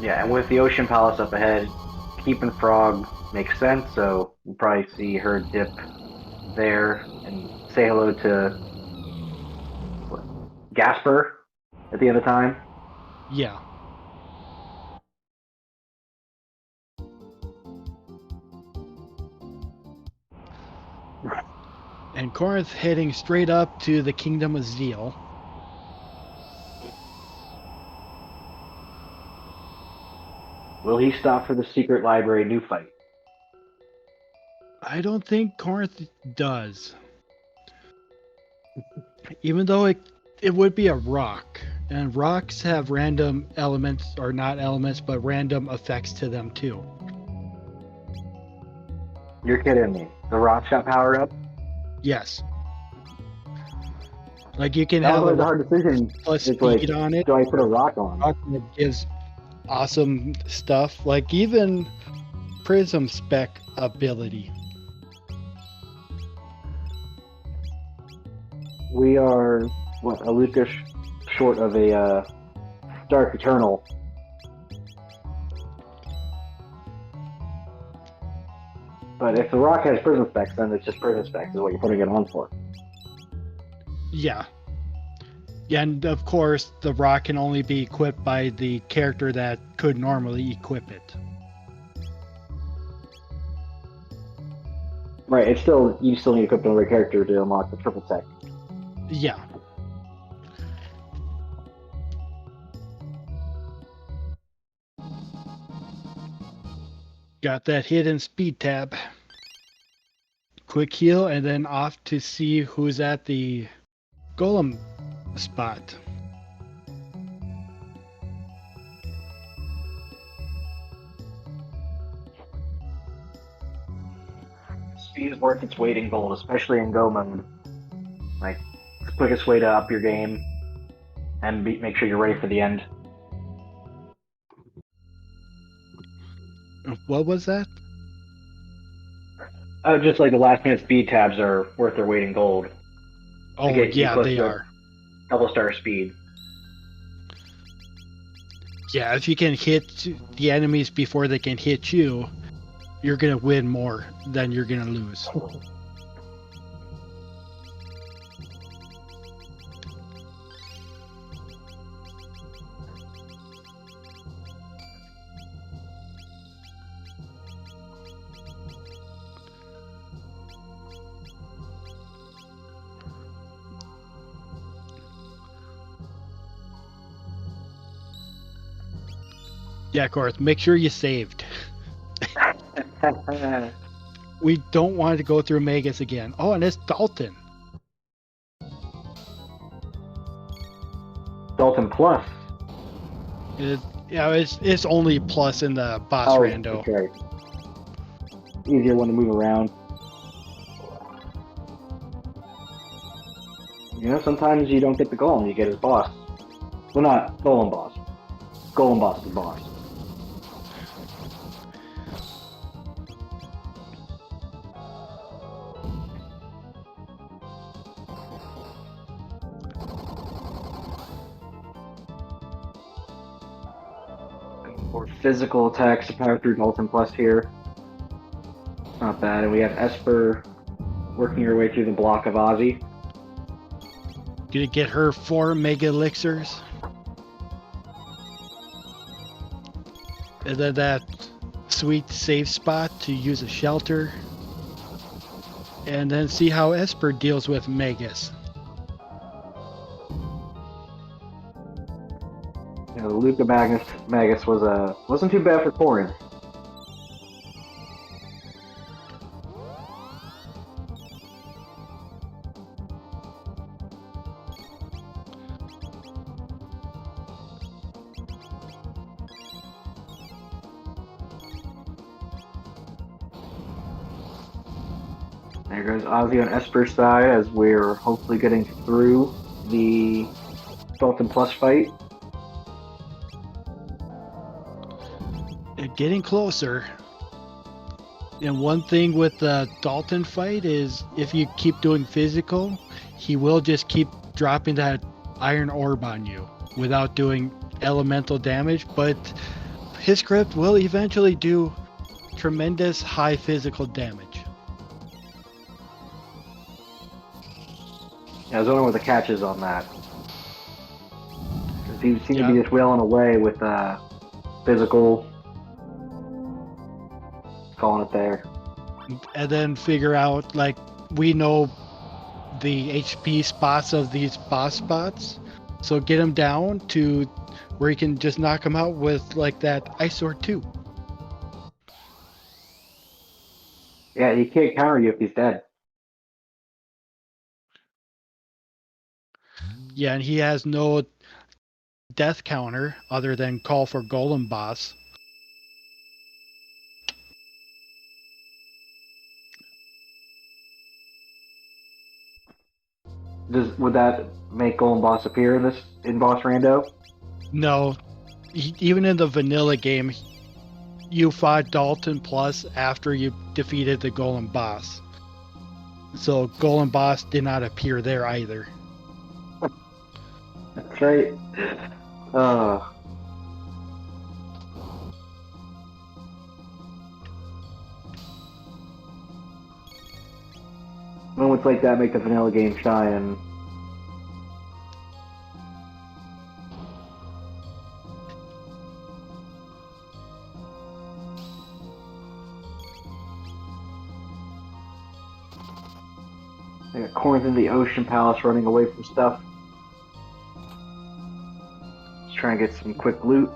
Yeah, and with the Ocean Palace up ahead, keeping frog makes sense, so we'll probably see her dip there and say hello to YGEsper at the end of time. Yeah. And Korenth heading straight up to the Kingdom of Zeal. Will he stop for the secret library new fight? I don't think Korenth does. Even though it would be a rock. And rocks have random elements, or not elements, but random effects to them too. You're kidding me. The rock's got power up? Yes. Like you can That have was a hard decision. plus It's speed like, on it. do I put a rock on? Rock that gives awesome stuff. Like even Prism Spec ability. We are, what, a Lucas short of a Dark Eternal. But if the rock has prism specs, then it's just prism specs is what you're putting it on for. Yeah. Yeah, and of course, the rock can only be equipped by the character that could normally equip it. Right, you still need to equip another character to unlock the triple tech. Yeah. Got that hidden speed tab. Quick heal and then off to see who's at the golem spot. Speed is worth its weight in gold, especially in Go mode. Like, it's the quickest way to up your game and make sure you're ready for the end. What was that? Just like the last minute speed tabs are worth their weight in gold. Oh, yeah, they are. Double star speed. Yeah, if you can hit the enemies before they can hit you, you're going to win more than you're going to lose. Yeah, Korenth, make sure you saved. We don't want to go through Magus again. Oh, and it's Dalton. Dalton Plus. It's only plus in the boss rando. Okay. Easier one to move around. You know, sometimes you don't get the golem, you get his boss. Well, not golem boss. Golem boss is boss. Or physical attacks to power through Dalton Plus here. Not bad. And we have Esper working her way through the block of Ozzy. Gonna get her 4 Mega Elixirs. And then that sweet save spot to use a shelter. And then see how Esper deals with Magus. You know, the Luca Magus wasn't too bad for Korenth. There goes Ozzy on Esper's side as we're hopefully getting through the Dalton Plus fight. Getting closer. And one thing with the Dalton fight is if you keep doing physical, he will just keep dropping that iron orb on you without doing elemental damage, but his script will eventually do tremendous high physical damage. Yeah, I was wondering what the catch is on that. Because he seemed to be just wailing away with physical. Calling it there. And then figure out, like, we know the HP spots of these boss spots, so get him down to where you can just knock him out with, like, that Ice Sword 2. Yeah, he can't counter you if he's dead. Yeah, and he has no death counter other than call for Golem Boss. Would that make Golem Boss appear in Boss Rando? No, even in the vanilla game, you fought Dalton Plus after you defeated the Golem Boss. So Golem Boss did not appear there either. That's right. Moments like that make the vanilla game shine. I got Korenth in the Ocean Palace running away from stuff. Just trying to get some quick loot.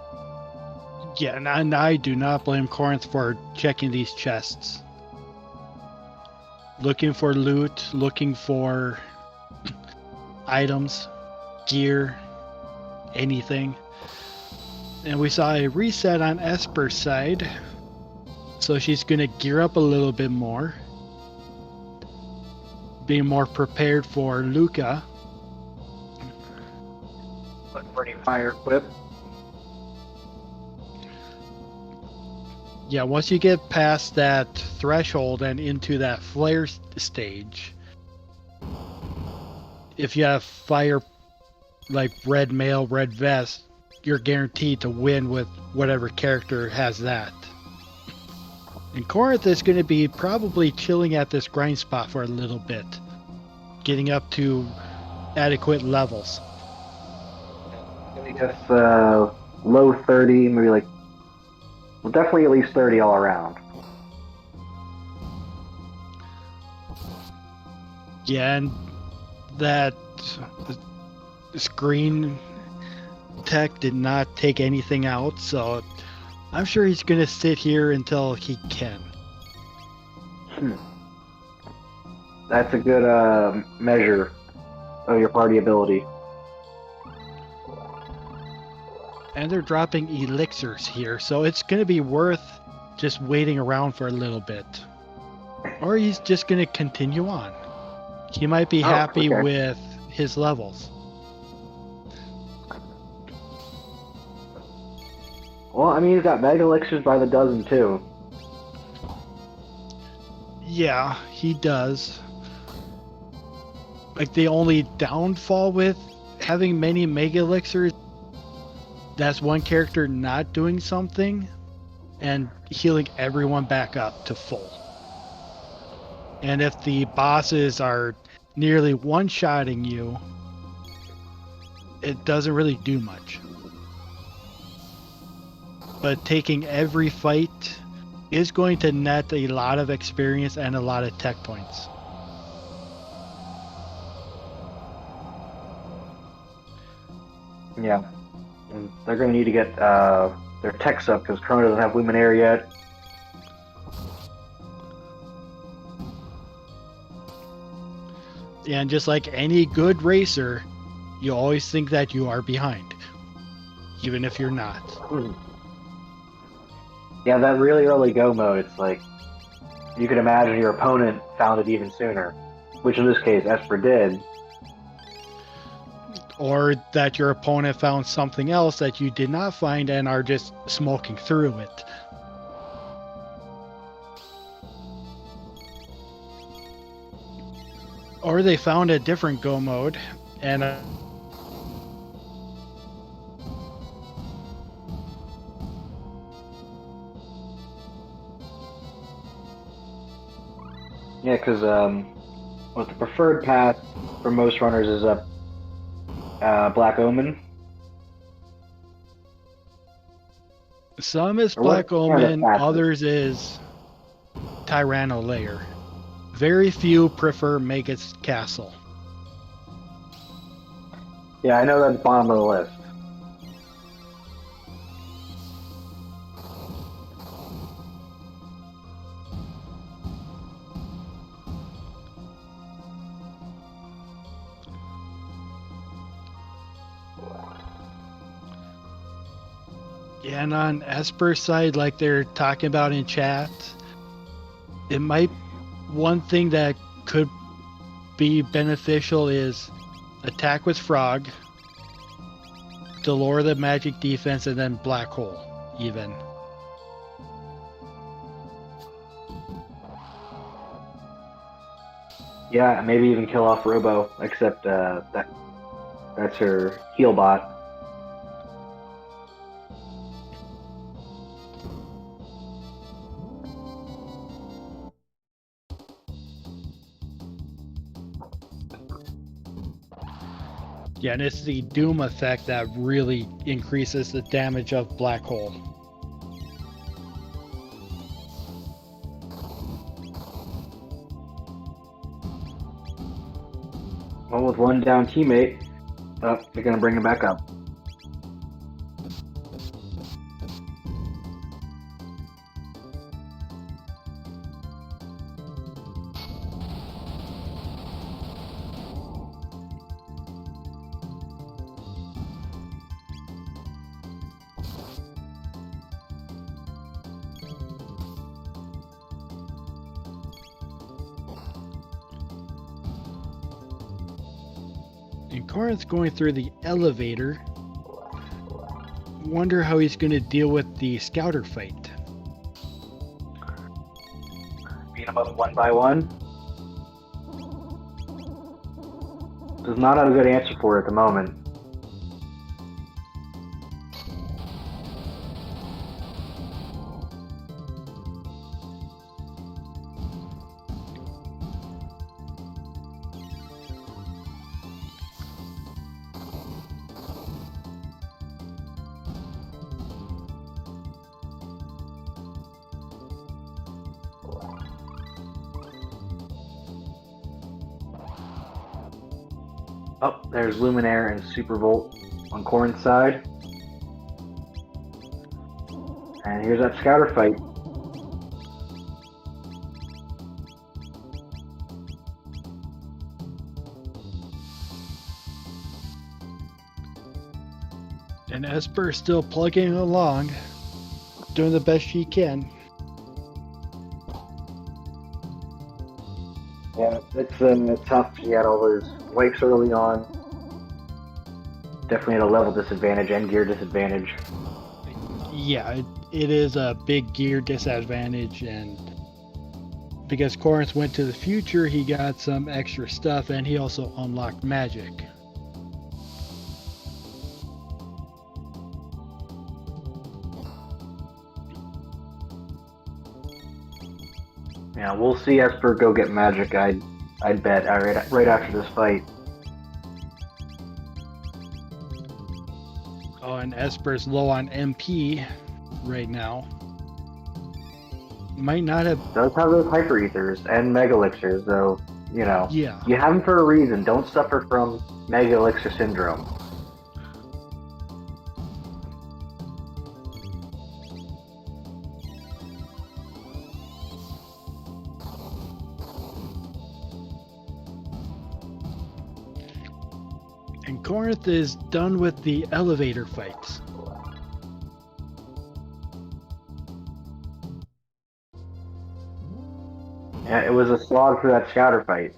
Yeah, and I do not blame Korenth for checking these chests. Looking for loot, looking for items, gear, anything. And we saw a reset on Esper's side. So she's going to gear up a little bit more. Being more prepared for Luca. Pretty fire equip. Yeah, once you get past that threshold and into that flare stage, if you have fire, like red mail, red vest, you're guaranteed to win with whatever character has that. And Korenth is going to be probably chilling at this grind spot for a little bit, getting up to adequate levels. I guess low 30, maybe like, well, definitely at least 30 all around. Yeah, and that screen tech did not take anything out, so I'm sure he's going to sit here until he can. That's a good measure of your party ability. And they're dropping elixirs here, so it's going to be worth just waiting around for a little bit. Or he's just going to continue on. He might be happy with his levels. Well, I mean, he's got mega elixirs by the dozen, too. Yeah, he does. Like, the only downfall with having many mega elixirs that's one character not doing something and healing everyone back up to full. And if the bosses are nearly one-shotting you, it doesn't really do much. But taking every fight is going to net a lot of experience and a lot of tech points. Yeah. And they're going to need to get their techs up because Corona doesn't have Luminaire yet. And just like any good racer, you always think that you are behind, even if you're not. Yeah, that really early go mode, it's like you could imagine your opponent found it even sooner, which in this case Esper did. Or that your opponent found something else that you did not find and are just smoking through it. Or they found a different go mode and Yeah, because what the preferred path for most runners is up Black Omen. some is Or what Black kind of Omen, fastest? others is Tyranno Lair. Very few prefer Magus Castle. Yeah, I know that's bottom of the list. Yeah, and on Esper's side, like they're talking about in chat, it might, one thing that could be beneficial is attack with Frog to lower the magic defense, and then Black Hole even. Yeah, maybe even kill off Robo, except that's her heal bot. Yeah, and it's the Doom effect that really increases the damage of Black Hole. Well, with one down teammate, they're gonna bring him back up. And Korenth's going through the elevator. Wonder how he's going to deal with the Scouter fight. Beat him up one by one. Does not have a good answer for it at the moment. Oh, there's Luminaire and Supervolt on Korenth's side. And here's that Scouter fight. And Esper still plugging along, doing the best she can. Yeah, it's tough. She had all those wipes early on. Definitely at a level disadvantage and gear disadvantage. Yeah, it is a big gear disadvantage, and because Korenth went to the future, he got some extra stuff, and he also unlocked magic. Yeah, we'll see Esper go get magic. I'd bet right after this fight. Oh, and Esper's low on MP right now. Might not have. Does have those hyper ethers and mega elixirs, though. You know. Yeah. You have them for a reason. Don't suffer from mega elixir syndrome. And Korenth is done with the elevator fights. Yeah, it was a slog for that scouter fight.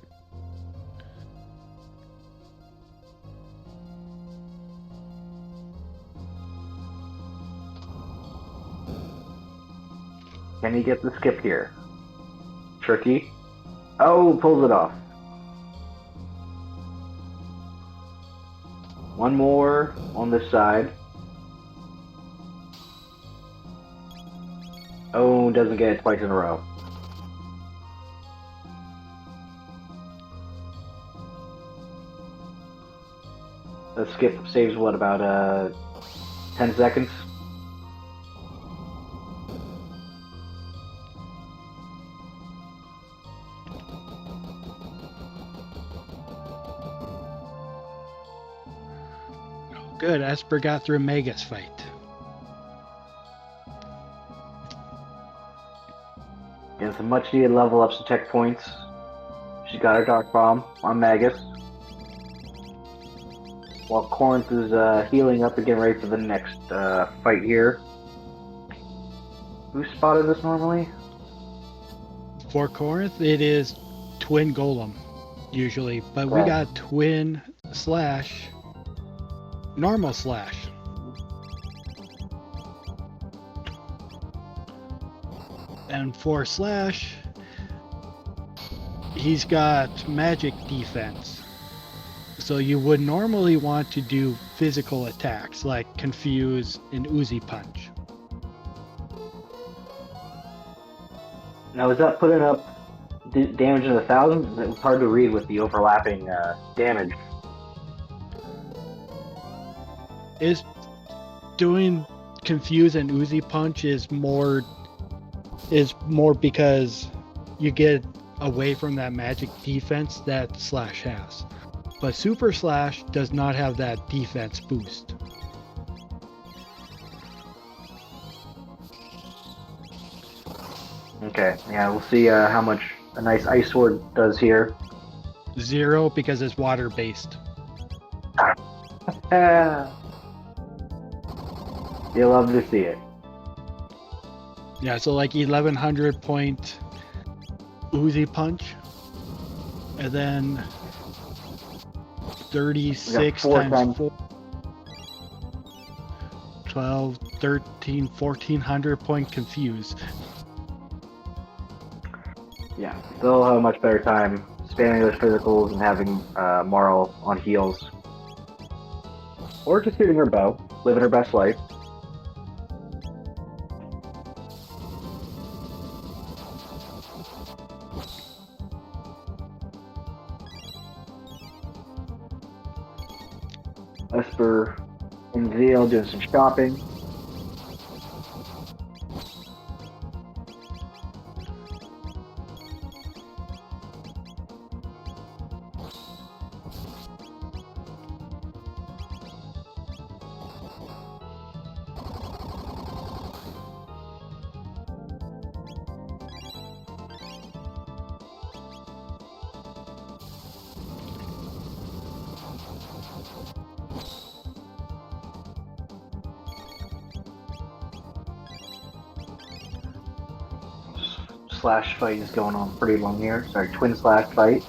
Can he get the skip here? Tricky. Oh, pulls it off. One more on this side. Oh, doesn't get it twice in a row. The skip saves what, about 10 seconds? Good, Esper got through Magus fight. Getting some much needed level ups to tech points. She got her Dark Bomb on Magus. While Korenth is healing up and getting ready for the next fight here. Who spotted this normally? For Korenth, it is Twin Golem, usually. But we got Twin slash normal slash. And for slash, he's got magic defense. So you would normally want to do physical attacks like Confuse and Uzi Punch. Now, is that putting up damage in the thousands? It's hard to read with the overlapping damage. Is doing Confuse and Uzi Punch is more because you get away from that magic defense that Slash has. But Super Slash does not have that defense boost. Okay, yeah, we'll see how much a nice Ice Sword does here. 0 because it's water based. You'll love to see it. Yeah, so like 1100 point Uzi Punch, and then 36 times 4, 12, 13, 1400 point Confuse. Yeah, they'll have a much better time spamming those physicals and having Marl on heals. Or just shooting her bow, living her best life. Esper and Zeal doing some shopping. Slash fight is going on pretty long here. Sorry, twin slash fight.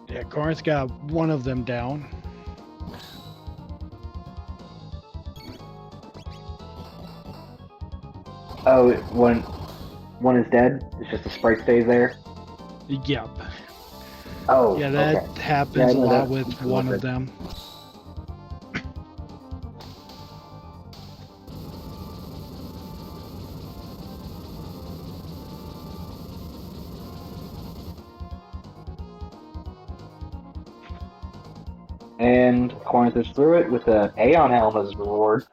Yeah, Korenth got one of them down. Oh, one is dead. It's just the sprite stays there. Yep. Oh, yeah, that okay. happens Yeah, a lot that- with one of them. And Korenth is through it with an Aeon Helm as reward.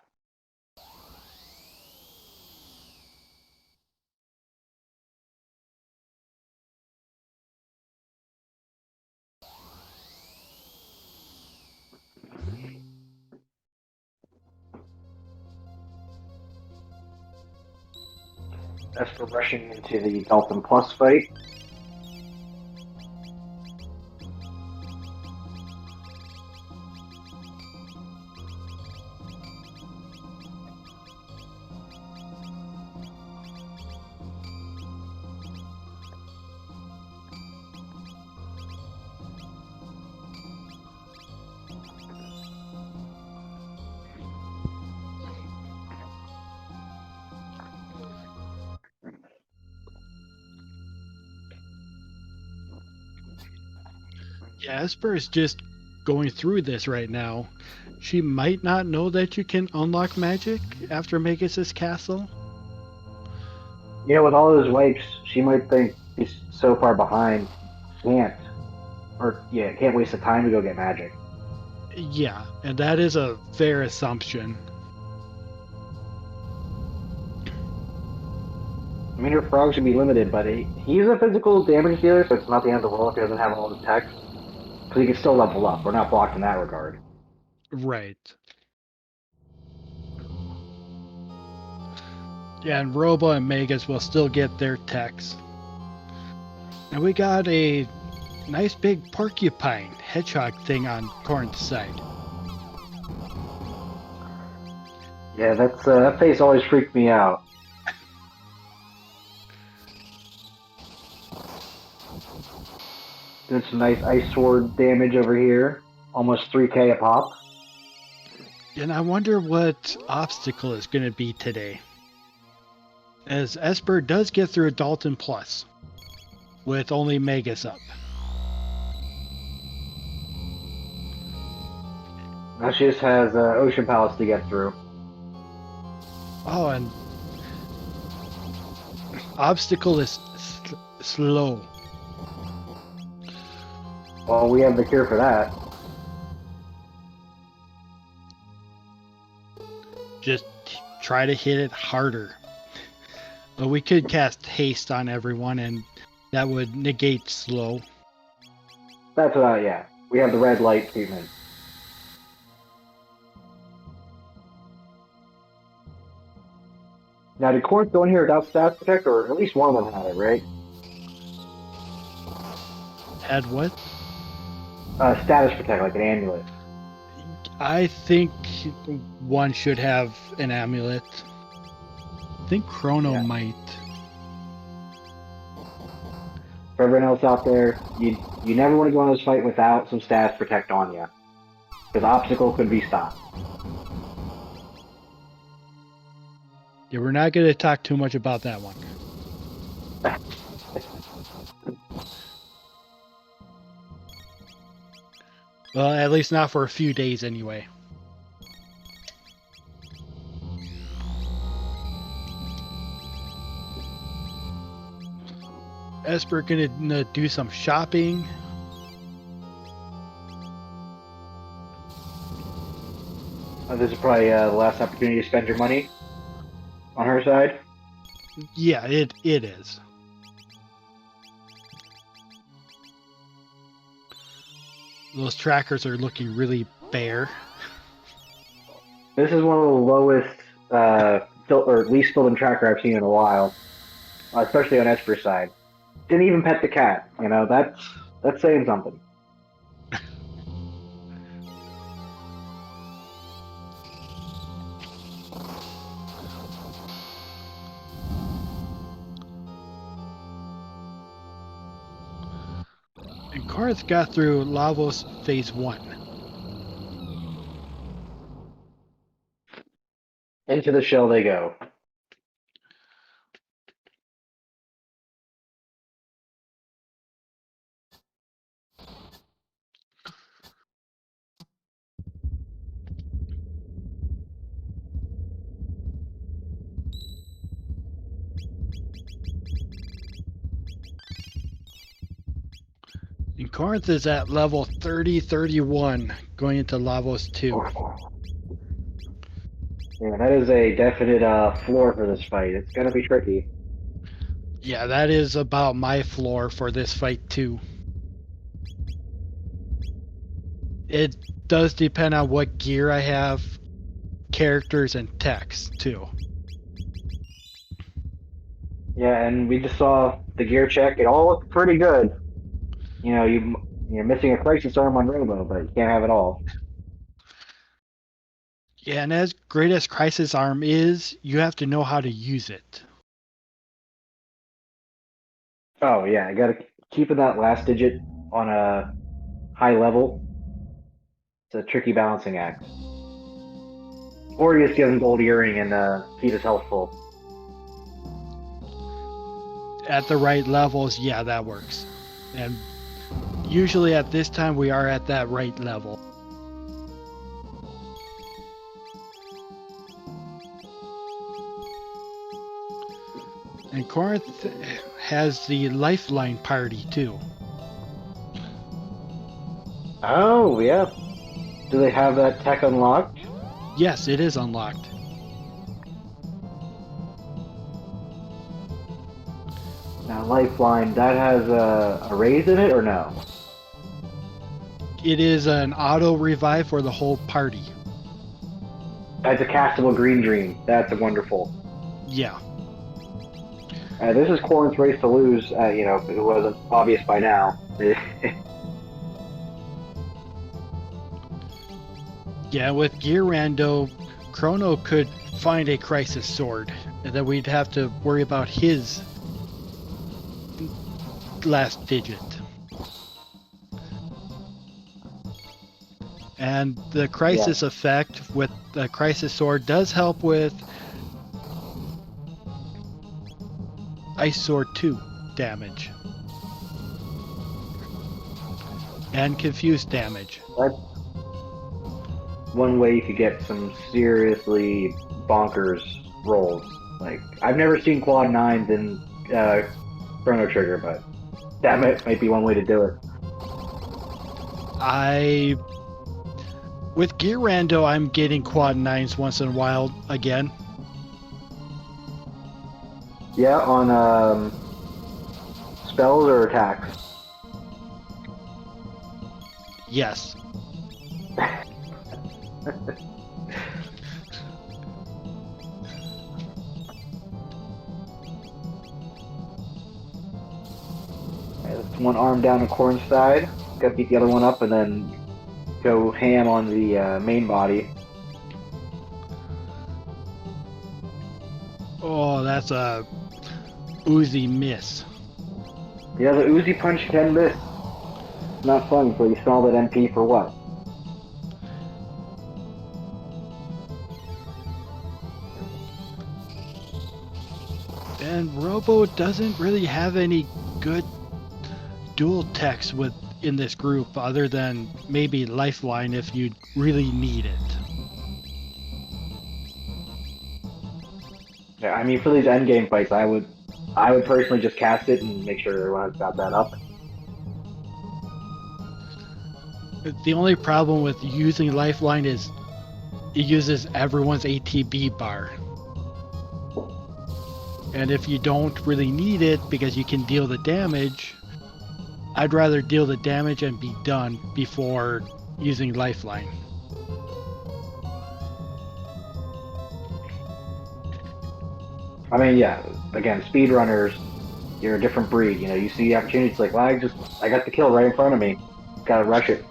Esper rushing into the Dolphin Plus fight. Yeah, Esper is just going through this right now. She might not know that you can unlock magic after Magus' castle. You know, with all those wipes, she might think he's so far behind, can't, or yeah, can't waste the time to go get magic. Yeah, and that is a fair assumption. I mean, her frogs should be limited, but he's a physical damage dealer, so it's not the end of the world if he doesn't have all his tech. Because he can still level up. We're not blocked in that regard. Right. Yeah, and Robo and Magus will still get their techs. And we got a nice big porcupine hedgehog thing on Korenth's side. Yeah, that face always freaked me out. Did some nice ice sword damage over here. Almost 3k a pop. And I wonder what obstacle is going to be today. As Esper does get through Dalton Plus with only Magus up. Now she just has Ocean Palace to get through. Oh, and obstacle is slow. Well, we have the cure for that. Just try to hit it harder. But we could cast haste on everyone, and that would negate slow. That's yeah. We have the red light treatment. Now, did Korenth go in here without Status Protect, or at least one of them had it, right? Had what? Status Protect, like an amulet. I think one should have an amulet. I think Chrono might. For everyone else out there, you never want to go in this fight without some Status Protect on you. Because Obstacle could be stopped. Yeah, we're not going to talk too much about that one. Well, at least not for a few days anyway. Esper gonna do some shopping. This is probably the last opportunity to spend your money on her side. Yeah, it is. Those trackers are looking really bare. This is one of the lowest, or least filled in tracker I've seen in a while, especially on Esper's side. Didn't even pet the cat. You know, that's saying something. And Korenth got through Lavos Phase 1. Into the shell they go. And Korenth is at level 30-31, going into Lavos 2. Yeah, that is a definite floor for this fight. It's gonna be tricky. Yeah, that is about my floor for this fight too. It does depend on what gear I have, characters, and text too. Yeah, and we just saw the gear check. It all looked pretty good. You know, you're missing a crisis arm on Robo, but you can't have it all. Yeah, and as great as Crisis Arm is, you have to know how to use it. Oh yeah, I gotta keeping that last digit on a high level. It's a tricky balancing act. Or you just give him gold earring and keep his health full. At the right levels, yeah, that works. And usually at this time, we are at that right level. And Korenth has the Lifeline party too. Oh yeah. Do they have that tech unlocked? Yes, it is unlocked. Now Lifeline, that has a raise in it or no? It is an auto revive for the whole party. That's a castable green dream. That's wonderful. Yeah. This is Korenth's race to lose. You know, if it wasn't obvious by now. Yeah, with Gear Rando, Chrono could find a Crisis Sword, and then we'd have to worry about his last digit. And the Crisis effect with the Crisis Sword does help with Ice Sword 2 damage. And Confused damage. That's one way you could get some seriously bonkers rolls. Like, I've never seen quad 9s in Chrono Trigger, but that might be one way to do it. With Gear Rando, I'm getting quad 9s once in a while again. Yeah, on spells or attacks? Yes. That's one arm down the Korenth's side. Gotta beat the other one up and then go ham on the main body. Oh, that's a Uzi miss. Yeah, the Uzi punch can miss. Not fun, so you stall that MP for what? And Robo doesn't really have any good dual techs in this group other than maybe Lifeline if you really need it. Yeah, I mean, for these endgame fights, I would personally just cast it and make sure everyone's got that up. The only problem with using Lifeline is it uses everyone's ATB bar. And if you don't really need it because you can deal the damage, I'd rather deal the damage and be done before using Lifeline. I mean, yeah, again, speedrunners, you're a different breed. You know, you see the opportunity, it's like, well, I got the kill right in front of me. Gotta rush it.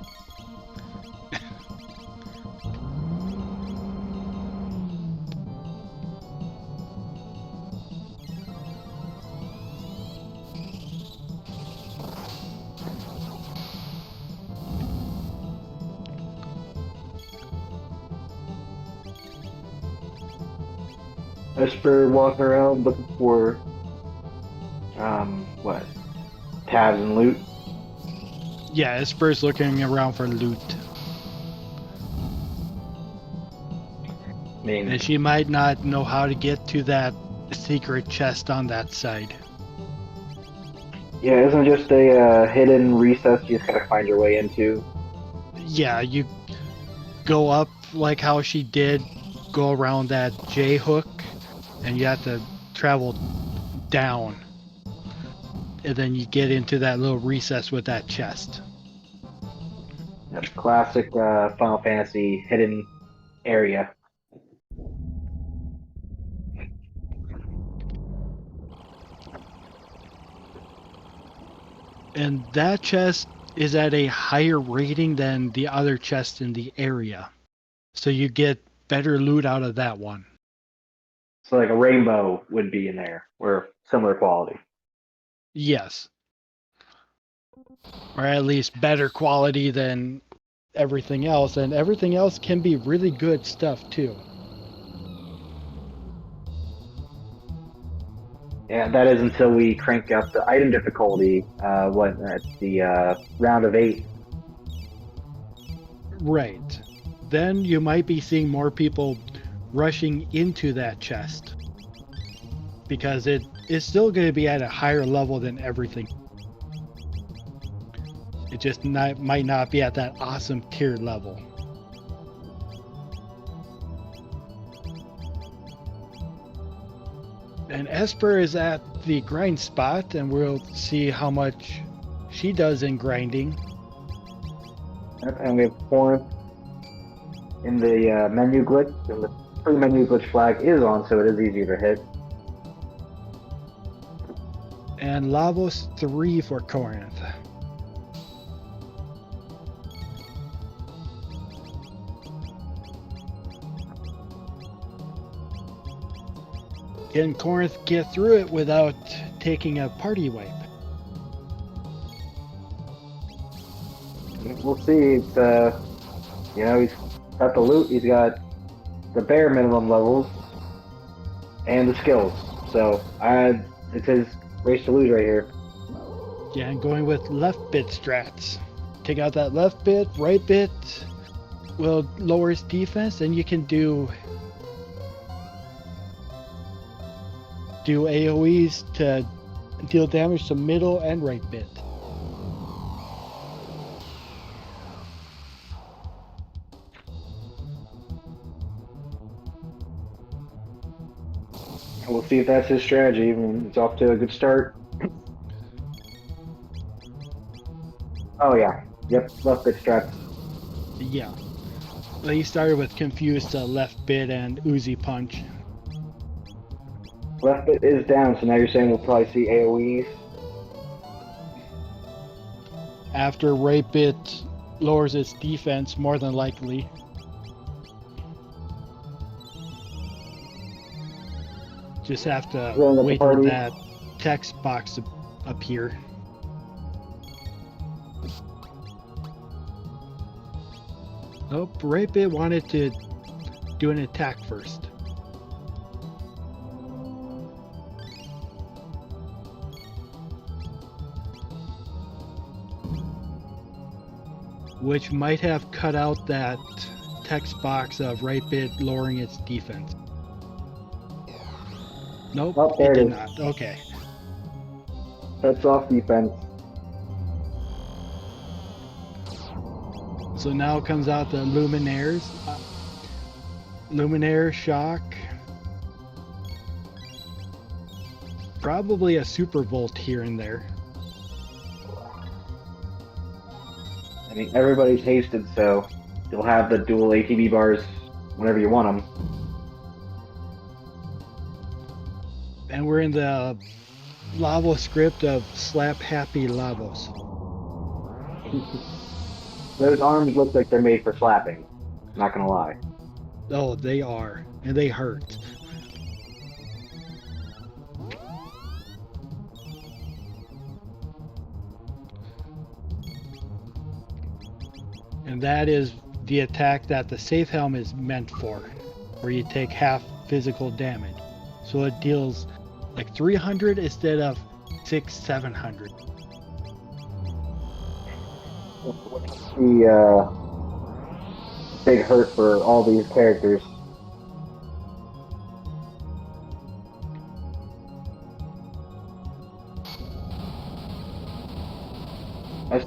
Esper walking around looking for, what? Tabs and loot. Yeah, Esper's looking around for loot. I mean, And she might not know how to get to that secret chest on that side. Yeah, isn't it just a hidden recess you just gotta find your way into? Yeah, you go up like how she did, go around that J hook, and you have to travel down. And then you get into that little recess with that chest. That's classic Final Fantasy hidden area. And that chest is at a higher rating than the other chests in the area. So you get better loot out of that one. So like a rainbow would be in there, or similar quality. Yes. Or at least better quality than everything else. And everything else can be really good stuff too. Yeah, that is until we crank up the item difficulty. At the round of 8. Right. Then you might be seeing more people rushing into that chest. Because it is still going to be at a higher level than everything. It just might not be at that awesome tier level. And Esper is at the grind spot, and we'll see how much she does in grinding. And we have Korenth in the menu glitch, and the pre-menu glitch flag is on, so it is easier to hit. And Lavos 3 for Korenth. Can Korenth get through it without taking a party wipe? We'll see. It's he's got the loot, he's got the bare minimum levels, and the skills. So it's his race to lose right here. Yeah, and going with left bit strats. Take out that left bit, right bit will lower his defense, and you can do AoEs to deal damage to middle and right bit. We'll see if that's his strategy. I mean, it's off to a good start. Oh yeah, yep, left bit straps. Yeah. Well, he started with confused left bit and Uzi punch. Left bit is down, so now you're saying we'll probably see AoEs. After right bit lowers its defense, more than likely. Just have to wait for that text box to appear. Nope, right bit wanted to do an attack first. Which might have cut out that text box of right bit lowering its defense. Nope, Oh, there it did is. not. Okay. That's off defense. So now comes out the Luminaires. Luminaire shock. Probably a super volt here and there. I mean, everybody's hasted, so you'll have the dual ATB bars whenever you want them. And we're in the Lavos script of Slap Happy Lavos. Those arms look like they're made for slapping. Not gonna lie. Oh, they are. And they hurt. And that is the attack that the Safe Helm is meant for, where you take half physical damage. So it deals like 300 instead of 700. The big hurt for all these characters.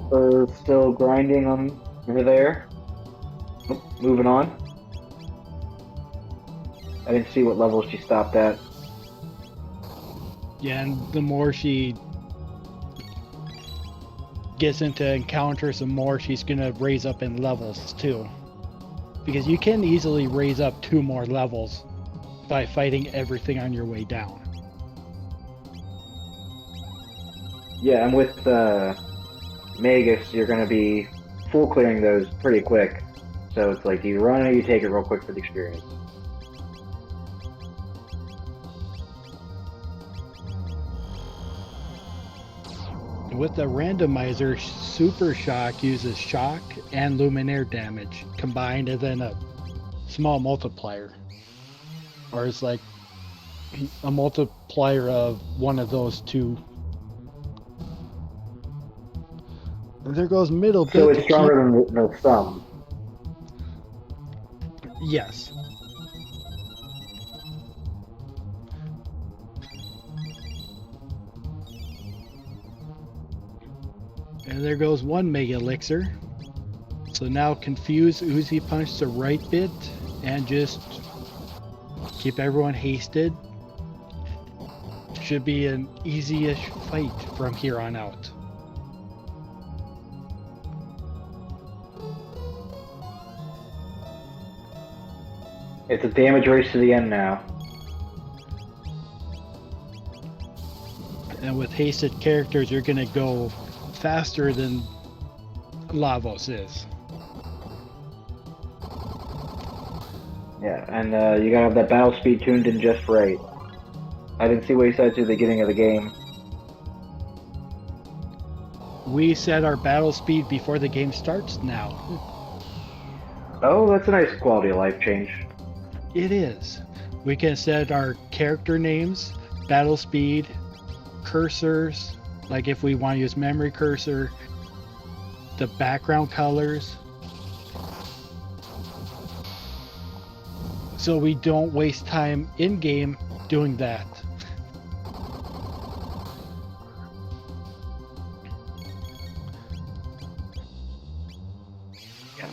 Esper still grinding on over there. Oh, moving on. I didn't see what level she stopped at. Yeah, and the more she gets into encounters, the more she's gonna raise up in levels too. Because you can easily raise up 2 more levels by fighting everything on your way down. Yeah, and with Magus, you're going to be full clearing those pretty quick. So it's like you run or you take it real quick for the experience. With the randomizer, Super Shock uses shock and luminaire damage combined, and then a small multiplier. Or it's like a multiplier of one of those 2. And there goes middle bit. So it's stronger than the sum. Yes. And there goes 1 Mega Elixir. So now confuse Uzi Punch to right bit and just keep everyone hasted. Should be an easy-ish fight from here on out. It's a damage race to the end now. And with hasted characters, you're gonna go faster than Lavos is. Yeah, and you gotta have that battle speed tuned in just right. I didn't see what you said to the beginning of the game. We set our battle speed before the game starts now. Oh, that's a nice quality of life change. It is. We can set our character names, battle speed, cursors, like if we want to use memory cursor, the background colors. So we don't waste time in game doing that.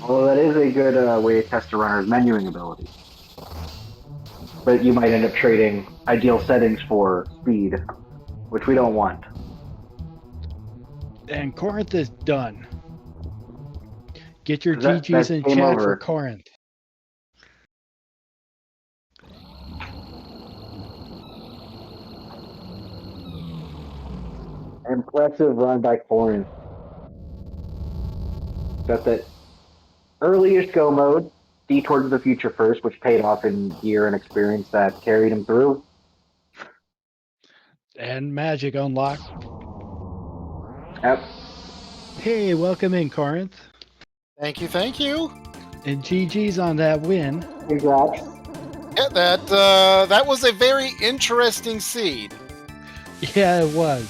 Well, that is a good way to test a runner's menuing ability. But you might end up trading ideal settings for speed, which we don't want. And Korenth is done. Get your That's GGs in game chat over. for Korenth. Impressive run by Korenth. Got that earliest go mode, Detour to the Future first, which paid off in gear and experience that carried him through. And magic unlocked. Yep. Hey, welcome in, Korenth. Thank you, thank you. And GG's on that win. Congrats. Yeah, that was a very interesting seed. Yeah, it was.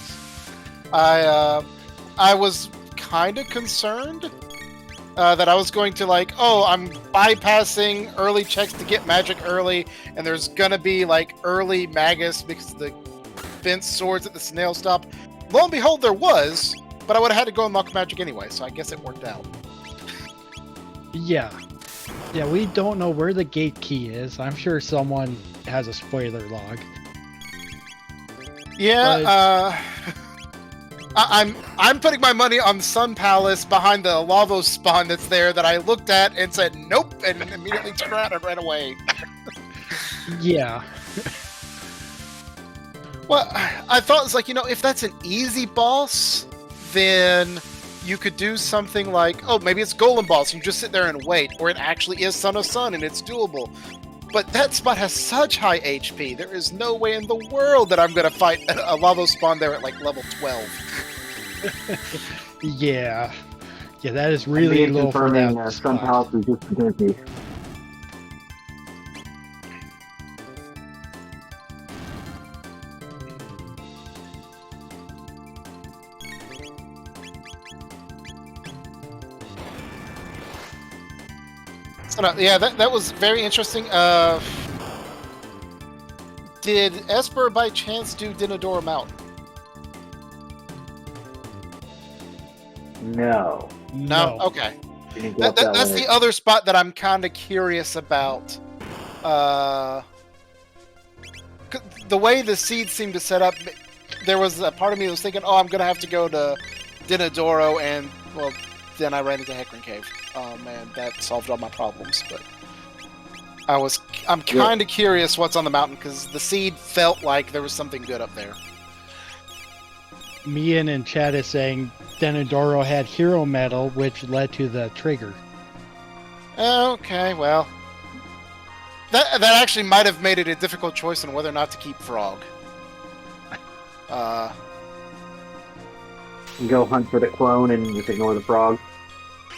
I was kind of concerned that I was going to I'm bypassing early checks to get magic early, and there's gonna be early Magus because of the fence swords at the snail stop. Lo and behold, there was, but I would have had to go unlock magic anyway, so I guess it worked out. Yeah. Yeah, we don't know where the gate key is. I'm sure someone has a spoiler log. Yeah, I'm putting my money on the Sun Palace behind the Lavos spawn that's there that I looked at and said nope, and immediately turned around and ran away. Yeah. Well, I thought it was if that's an easy boss, then you could do something like, oh, maybe it's Golem Boss, and you just sit there and wait, or it actually is Son of Sun and it's doable. But that spot has such high HP, there is no way in the world that I'm going to fight a Lavos spawn there at level 12. Yeah. Yeah, that is really low for that Sun spot. Palace is just dirty. So no, yeah, that was very interesting. Did Esper by chance do Dinodora Mountain? No. No? Okay. You didn't get up that That's lineage. the other spot that I'm kind of curious about. The way the seeds seem to set up, there was a part of me that was thinking, oh, I'm going to have to go to Dinodoro, and, well, then I ran into Hecarim Cave. Oh, man, that solved all my problems, but I'm kind of curious what's on the mountain, because the seed felt like there was something good up there. Mian in chat is saying Denadoro had hero metal, which led to the trigger. Okay, well, that actually might have made it a difficult choice on whether or not to keep Frog. You go hunt for the clone and just ignore the frog.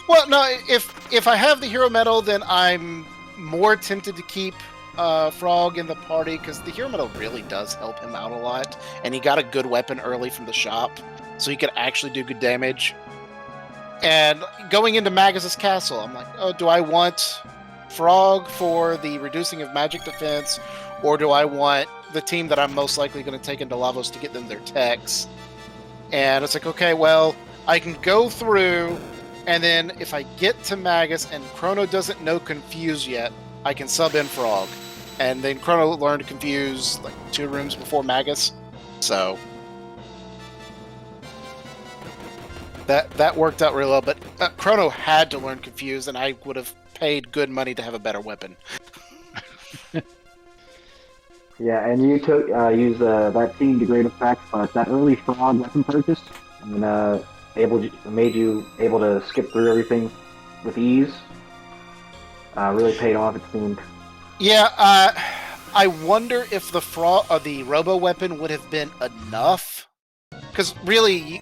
Well, no, if I have the hero medal, then I'm more tempted to keep Frog in the party, because the hero medal really does help him out a lot, and he got a good weapon early from the shop, so he could actually do good damage. And going into Magus' castle, I'm like, oh, do I want Frog for the reducing of magic defense, or do I want the team that I'm most likely going to take into Lavos to get them their techs? And it's like, okay, well, I can go through, and then if I get to Magus and Chrono doesn't know Confuse yet, I can sub in Frog. And then Chrono learned to Confuse like 2 rooms before Magus. So that worked out really well. But Chrono had to learn Confuse, and I would have paid good money to have a better weapon. Yeah, and you took use that team to great effect, but that early frog weapon purchase and made you able to skip through everything with ease. Really paid off, it seemed. Yeah, I wonder if the Robo weapon would have been enough. Because really,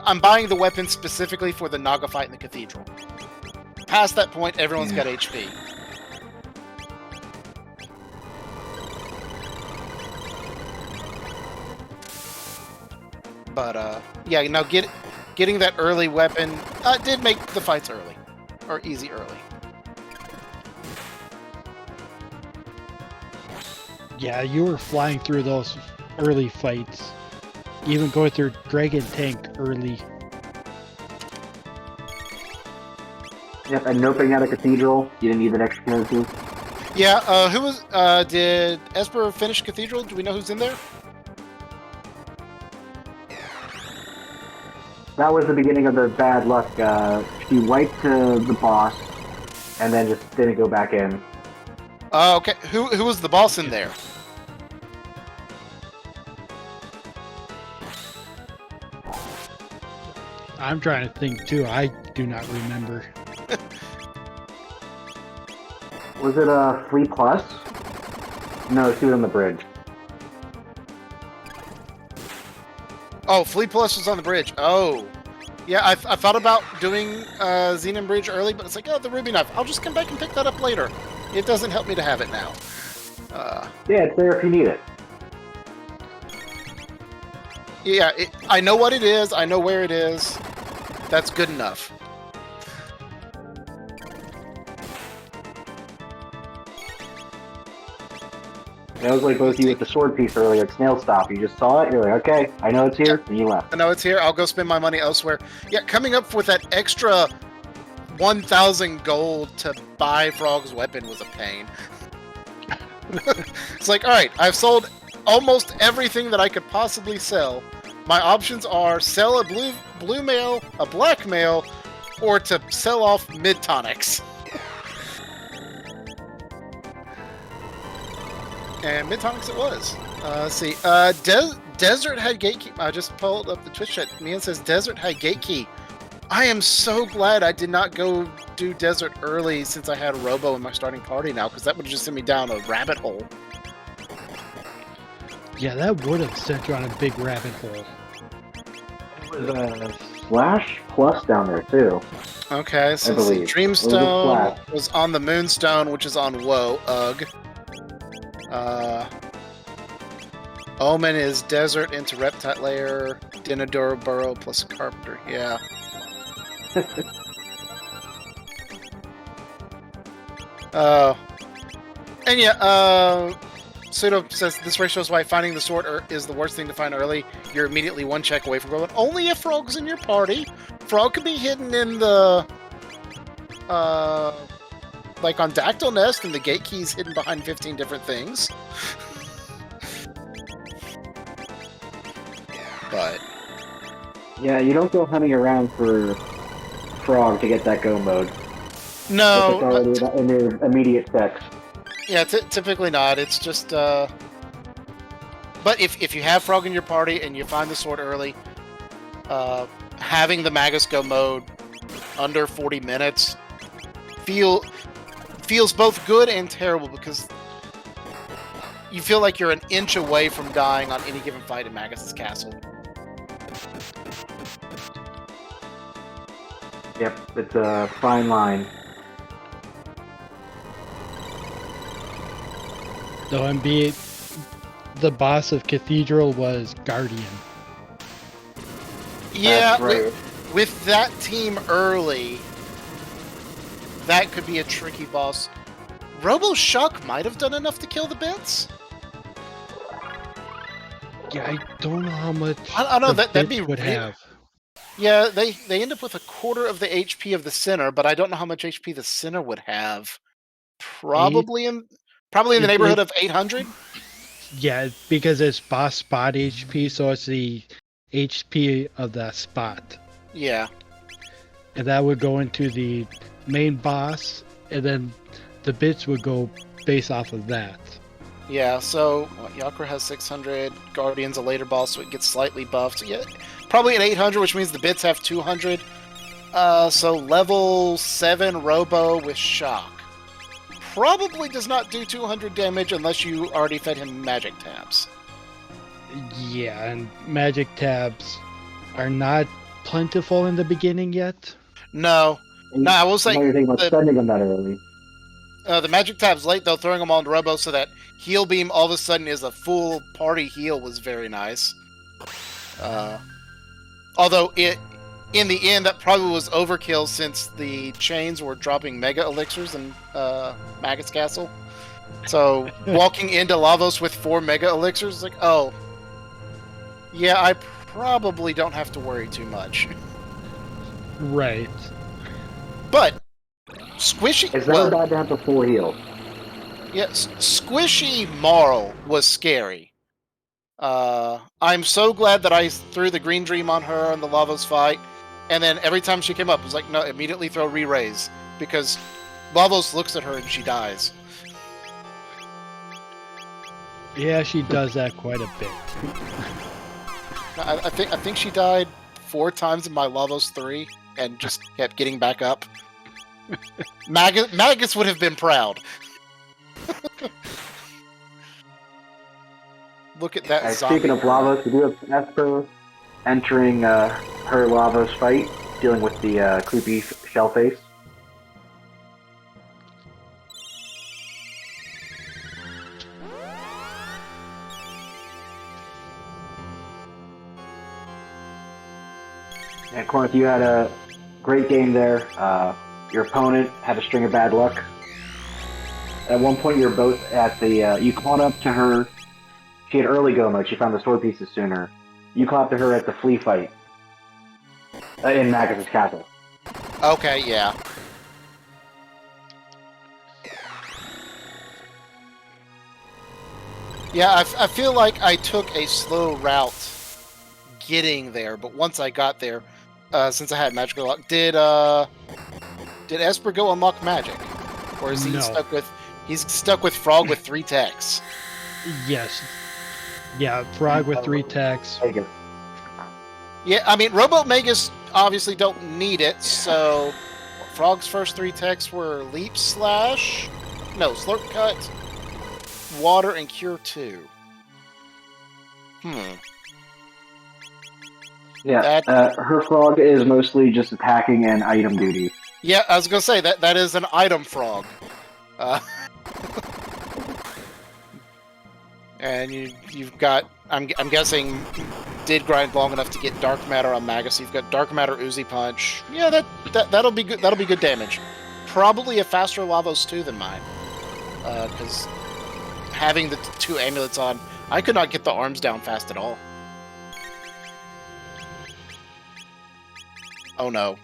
I'm buying the weapon specifically for the Naga fight in the cathedral. Past that point, everyone's got HP. But yeah, now getting that early weapon did make the fights early, or easy early. Yeah, you were flying through those early fights. Even going through Dragon Tank early. Yep, and noping out a cathedral, you didn't need an extra character. Yeah, who was did Esper finish Cathedral? Do we know who's in there? That was the beginning of the bad luck. She wiped the boss, and then just didn't go back in. Okay. Who was the boss in there? I'm trying to think too. I do not remember. Was it Flea Plus? No, she was on the bridge. Oh, Flea Plus was on the bridge. Oh. Yeah, I thought about doing Xenon Bridge early, but it's like, oh, the Ruby Knife. I'll just come back and pick that up later. It doesn't help me to have it now. Yeah, it's there if you need it. Yeah, I know what it is. I know where it is. That's good enough. That was like both you with the sword piece earlier at Snail Stop. You just saw it, you're like, okay, I know it's here, and you left. I know it's here. I'll go spend my money elsewhere. Yeah, coming up with that extra 1,000 gold to buy Frog's weapon was a pain. It's like, alright, I've sold almost everything that I could possibly sell. My options are sell a blue mail, a black mail, or to sell off mid-tonics. And mid-tonics it was. Let's see. Desert had gatekeep. I just pulled up the Twitch chat. Mian says Desert had gatekey. I am so glad I did not go do Desert early since I had Robo in my starting party now, because that would have just sent me down a rabbit hole. Yeah, that would have sent you on a big rabbit hole. It was Slash Plus down there, too. Okay, so let's see. Dreamstone was on the Moonstone, which is on Woe. Ugh. Omen is Desert into Reptile Lair, Dinodoro Burrow plus Carpenter. Yeah. And yeah, Pseudo says this ratio is why finding the sword is the worst thing to find early. You're immediately one check away from going. Only if Frog's in your party. Frog could be hidden in the like on Dactyl Nest, and the gate key's hidden behind 15 different things. But Yeah, you don't go hunting around for Frog to get that go mode. no, It's already in your immediate text. yeah, typically not. It's just but if you have Frog in your party and you find the sword early, having the Magus go mode under 40 minutes feels both good and terrible, because you feel like you're an inch away from dying on any given fight in Magus's castle. Yep, it's a fine line. Though MB, the boss of Cathedral was Guardian. Yeah, That's right. with that team early, that could be a tricky boss. Robo Shock might have done enough to kill the bits. Yeah, I don't know how much. I know the that'd be bits would have. Yeah, they end up with a quarter of the HP of the center, but I don't know how much HP the center would have. Probably in the neighborhood of 800. Yeah, because it's boss spot HP, so it's the HP of that spot, Yeah. and that would go into the main boss, and then the bits would go based off of that. Yeah, so Yakra has 600, Guardian's a later boss, so it gets slightly buffed. Yeah, probably an 800, which means the bits have 200. So level 7 Robo with Shock probably does not do 200 damage unless you already fed him magic tabs. Yeah, and magic tabs are not plentiful in the beginning yet. No, I will say Now you're thinking about spending them that early. the magic tab's late, though, throwing them all into Robo so that Heal Beam all of a sudden is a full party heal was very nice. Although in the end, that probably was overkill, since the chains were dropping mega elixirs in Magus Castle. So walking into Lavos with 4 mega elixirs is like, oh, yeah, I probably don't have to worry too much. Right. But Squishy, It's never bad to have the full heal. yes, Squishy Marl was scary. I'm so glad that I threw the green dream on her in the Lavos fight, and then every time she came up, it was like, no, immediately throw re-raise, because Lavos looks at her and she dies. Yeah, she does that quite a bit. I think she died 4 times in my Lavos 3 and just kept getting back up. Magus would have been proud. Look at that zombie. Speaking of Lavos, we do have Esper entering her Lavos fight, dealing with the creepy shell face. And Korenth, you had a great game there. Your opponent had a string of bad luck. At one point, you were both at the. You caught up to her. She had early go mode. She found the sword pieces sooner. You caught up to her at the flea fight in Magus' castle. Okay, yeah. Yeah, I feel like I took a slow route getting there, but once I got there, since I had magical luck, did Esper go unlock magic, or is he stuck with Frog with 3 techs? Yes. Yeah, Frog with 3 techs. Magus. Yeah, I mean, Robo Magus obviously don't need it, so Frog's first 3 techs were Leap Slash, no, Slurp Cut, Water, and Cure 2. Yeah, her Frog is mostly just attacking and item duty. Yeah, I was gonna say that is an item Frog. And you've got, I'm guessing, did grind long enough to get Dark Matter on Magus. You've got Dark Matter Uzi Punch. Yeah, that'll be good. That'll be good damage. Probably a faster Lavos 2 than mine, because having the 2 amulets on, I could not get the arms down fast at all. Oh no.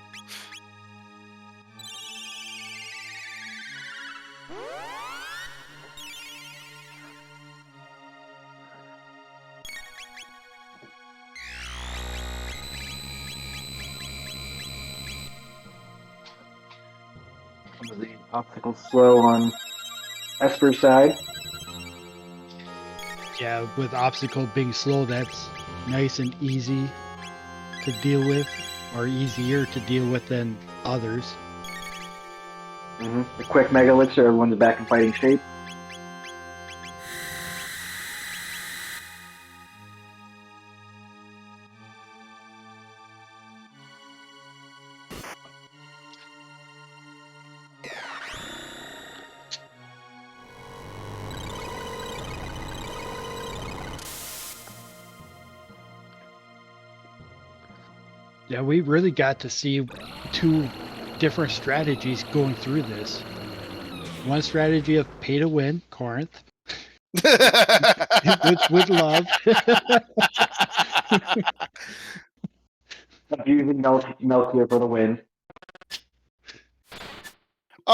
The obstacle slow on Esper's side. Yeah, with obstacle being slow, that's nice and easy to deal with, or easier to deal with than others. The quick Mega Elixir, everyone's back in fighting shape. Yeah, we really got to see two different strategies going through this. One strategy of pay to win, Korenth, which would love. Abusing Melchior for the win.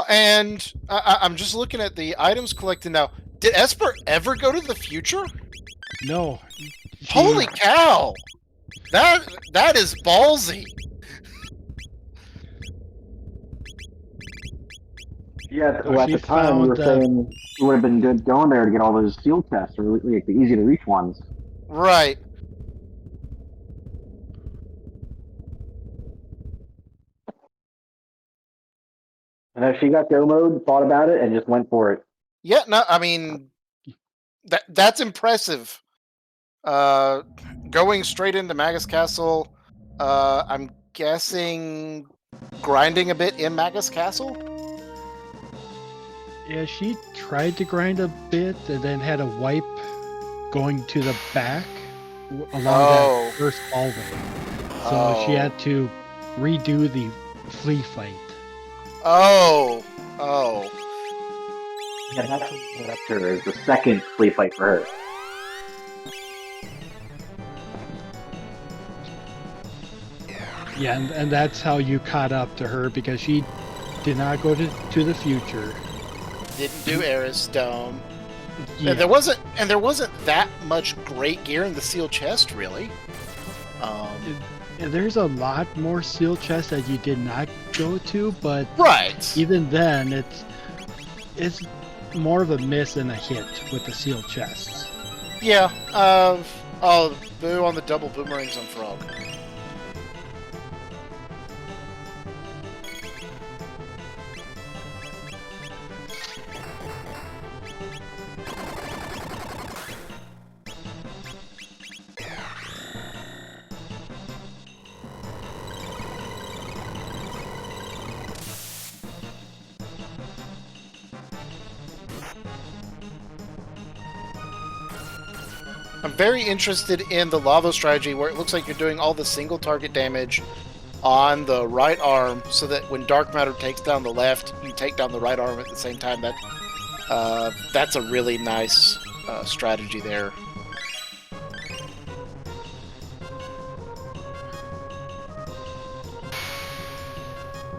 And I'm just looking at the items collected now. Did Esper ever go to the future? No. Holy cow! That is ballsy. Yeah, well, at the time we were saying it would have been good going there to get all those field tests, or like the easy to reach ones. Right. And if she got go mode, thought about it, and just went for it. Yeah, no, I mean that's impressive. Going straight into Magus Castle, I'm guessing grinding a bit in Magus Castle? Yeah, she tried to grind a bit and then had a wipe going to the back along that first hallway. So she had to redo the flea fight. Oh. Yeah, that's what is the second flea fight for her. Yeah, and that's how you caught up to her, because she did not go to the future. Didn't do Ares Dome. Yeah. And there wasn't that much great gear in the sealed chest, really. There's a lot more sealed chests that you did not go to, but right. Even then, it's more of a miss than a hit with the sealed chests. Yeah. Boo on the double boomerangs on Frog. I'm very interested in the lava strategy where it looks like you're doing all the single target damage on the right arm so that when dark matter takes down the left, you take down the right arm at the same time. That's a really nice strategy there.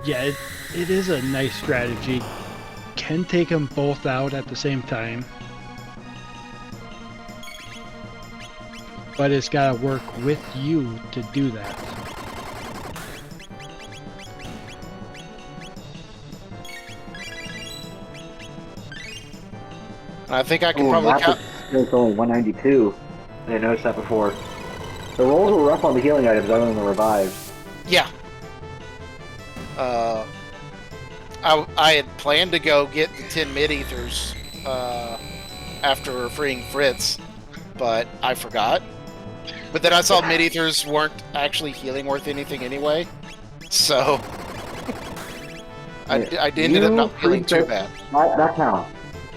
Yeah, it is a nice strategy. Can take them both out at the same time. But it's got to work with you to do that. I think I can probably count. It's only 192. I didn't notice that before. The rolls were rough on the healing items other than the revives. Yeah. I had planned to go get the 10 mid-ethers after freeing Fritz, but I forgot. But then I saw mid-ethers weren't actually healing worth anything anyway, so I ended up not feeling too bad. That counts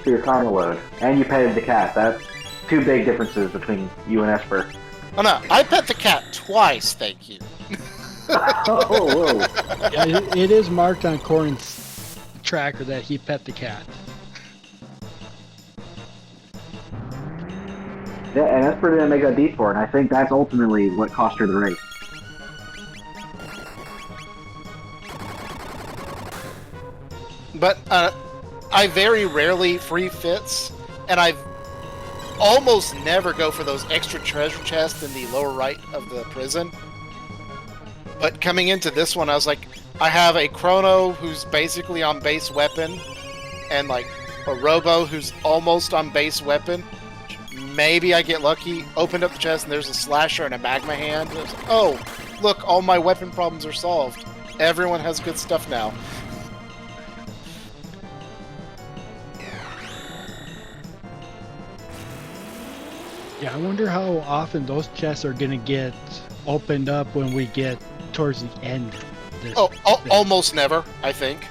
for your karma load, and you petted the cat. That's two big differences between you and Esper. Oh no, I pet the cat twice, thank you. Oh, whoa. Yeah, it is marked on Korenth's tracker that he pet the cat. Yeah, and Esper didn't make that deep for it, and I think that's ultimately what cost her the race. But I very rarely free fits, and I almost never go for those extra treasure chests in the lower right of the prison. But coming into this one, I was like, I have a Chrono who's basically on base weapon, and like a Robo who's almost on base weapon. Maybe I get lucky, opened up the chest, and there's a Slasher and a Magma Hand. And I was like, oh, look, all my weapon problems are solved. Everyone has good stuff now. Yeah, I wonder how often those chests are gonna get opened up when we get towards the end. Of this thing. Almost never, I think.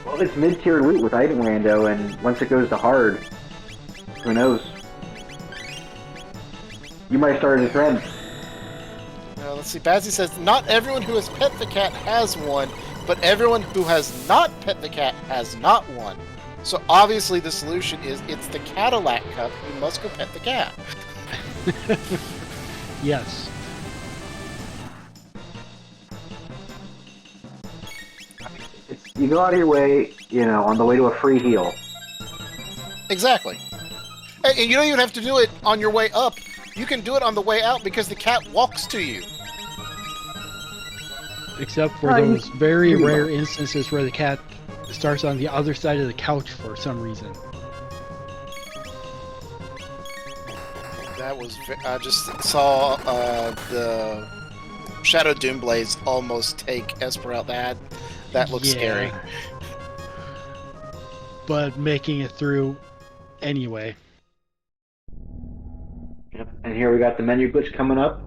Well, it's mid-tier loot with item rando, and once it goes to hard, who knows? You might start as a friend. Let's see, Bazzy says, not everyone who has pet the cat has one, but everyone who has not pet the cat has not one. So obviously the solution is, it's the Catalack cup, you must go pet the cat. Yes. You go out of your way, you know, on the way to a free heal. Exactly. And you don't even have to do it on your way up. You can do it on the way out because the cat walks to you. Except for those very rare instances where the cat starts on the other side of the couch for some reason. That was... I just saw the Shadow Doomblaze almost take Esper out. That looks scary. But making it through anyway. Yep. And here we got the menu glitch coming up.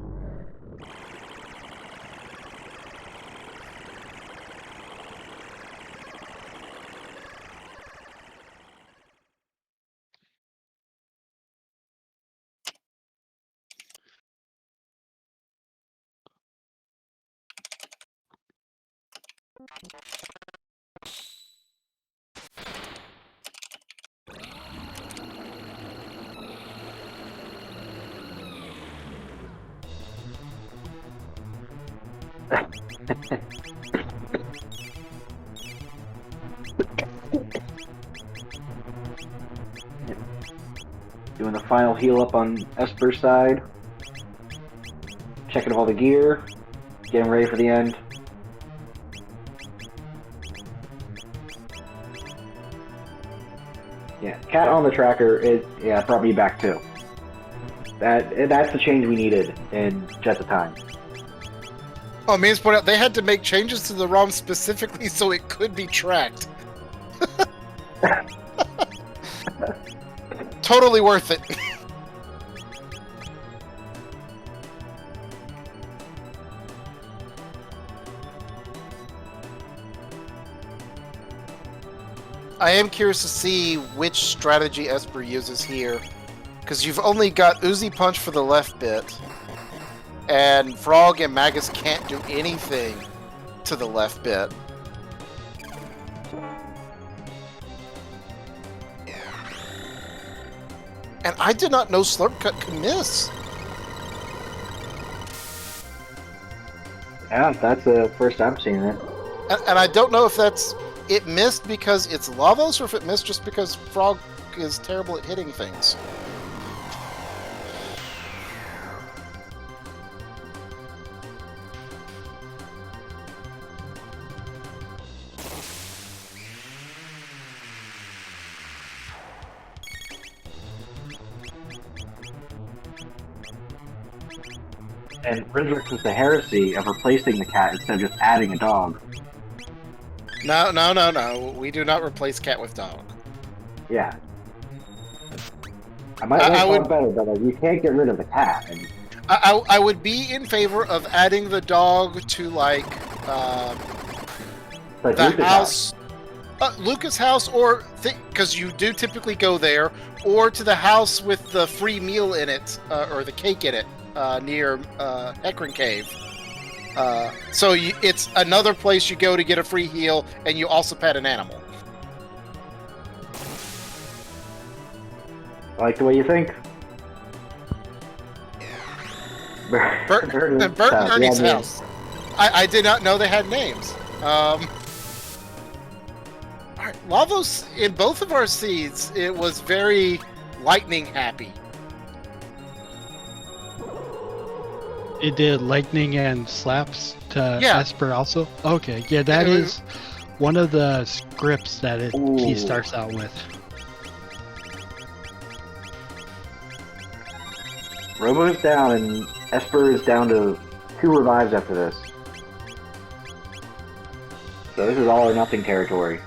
Doing the final heal up on Esper's side. Checking all the gear. Getting ready for the end. Yeah, cat on the tracker is brought me back too. That's the change we needed in just a time. Oh, Means point out they had to make changes to the ROM specifically so it could be tracked. Totally worth it. I am curious to see which strategy Esper uses here, because you've only got Uzi Punch for the left bit, and Frog and Magus can't do anything to the left bit. And I did not know Slurp Cut could miss. Yeah, that's the first time seeing it. And I don't know if it missed because it's Lavos, or if it missed just because Frog is terrible at hitting things. And Rizrick was the heresy of replacing the cat instead of just adding a dog. No. We do not replace cat with dog. Yeah. I might like dog better, but like, you can't get rid of the cat. And... I would be in favor of adding the dog to like the Lucas house. Lucas' house, or because you do typically go there, or to the house with the free meal in it, or the cake in it, near Hecarim Cave. So it's another place you go to get a free heal, and you also pet an animal. I like the way you think. Bert and Ernie's house. I did not know they had names. Alright, Lavos, in both of our seeds, it was very lightning happy. It did lightning and slaps to Yeah. Esper also? Okay, yeah, that Yeah, is one of the scripts that he Ooh. starts out with. Robo's down, and Esper is down to 2 revives after this. So this is all or nothing territory.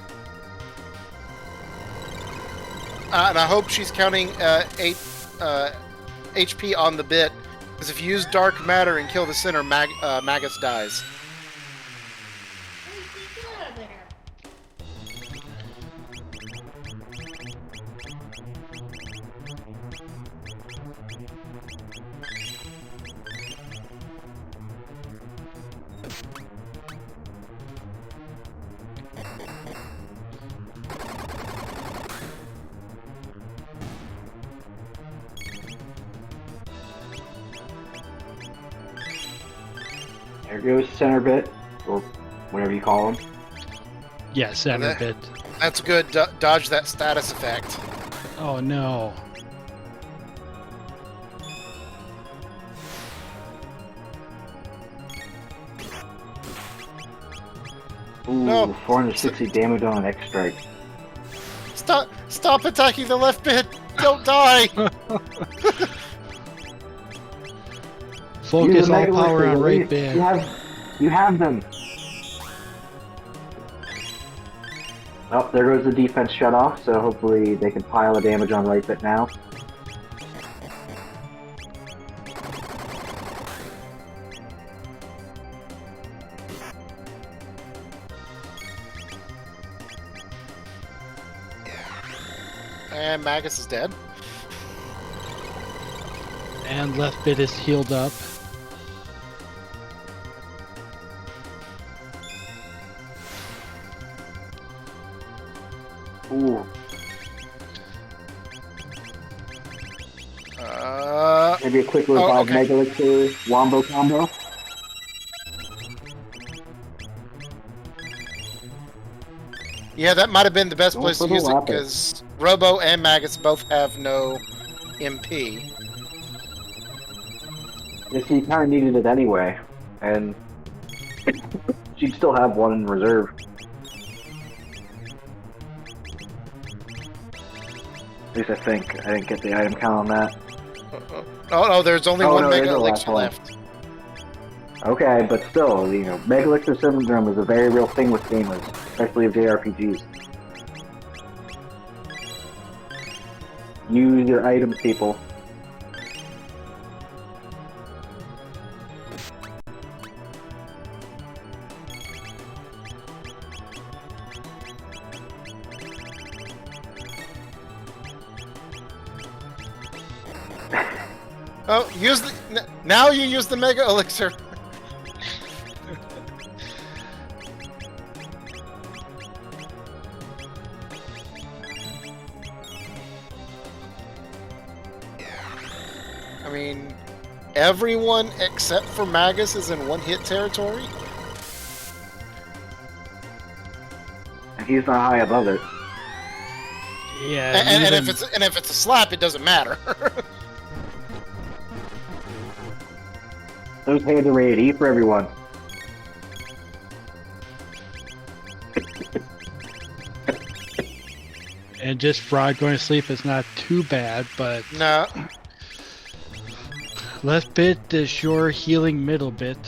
And I hope she's counting 8 HP on the bit, because if you use Dark Matter and kill the center, Magus dies. There goes center bit, or whatever you call them. Yeah, center Okay. bit. That's good. Dodge that status effect. Oh no. Ooh, No. 460 damage on an X strike. Stop attacking the left bit. Don't die. Focus Use the all Mega power Elixir, on at right least. bit. You have them. Oh, there goes the defense shut off, so hopefully they can pile the damage on right bit now. And Magus is dead. And left bit is healed up. Ooh, maybe a quick revive okay. Mega Elixir Wombo combo. Yeah, that might have been the best Go place for to the use it Lapis. because Robo and Magus both have no MP. Yeah, she kind of needed it anyway, and she'd still have one in reserve. At least I think. I didn't get the item count on that. Oh no, there's only Oh, one no, Mega there's the last Elixir one. left. Okay, but still, you know, Mega Elixir Syndrome is a very real thing with gamers, especially of JRPGs. Use your items, people. Oh, now you use the Mega Elixir. I mean, everyone except for Magus is in one-hit territory. And he's not high above it. Yeah, And even- if it's a slap, it doesn't matter. Those hands are rated E for everyone. and just Frog going to sleep is not too bad, but No. left bit is your healing middle bit.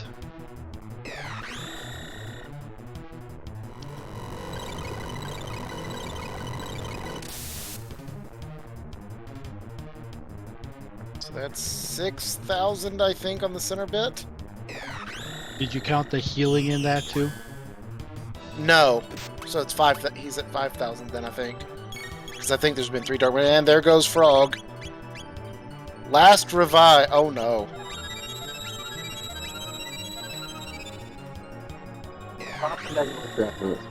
So that's 6,000, I think, on the center bit. Did you count the healing in that too? No. So it's 5. He's at 5,000 then, I think. Because I think there's been 3 dark. And there goes Frog. Last revive. Oh no.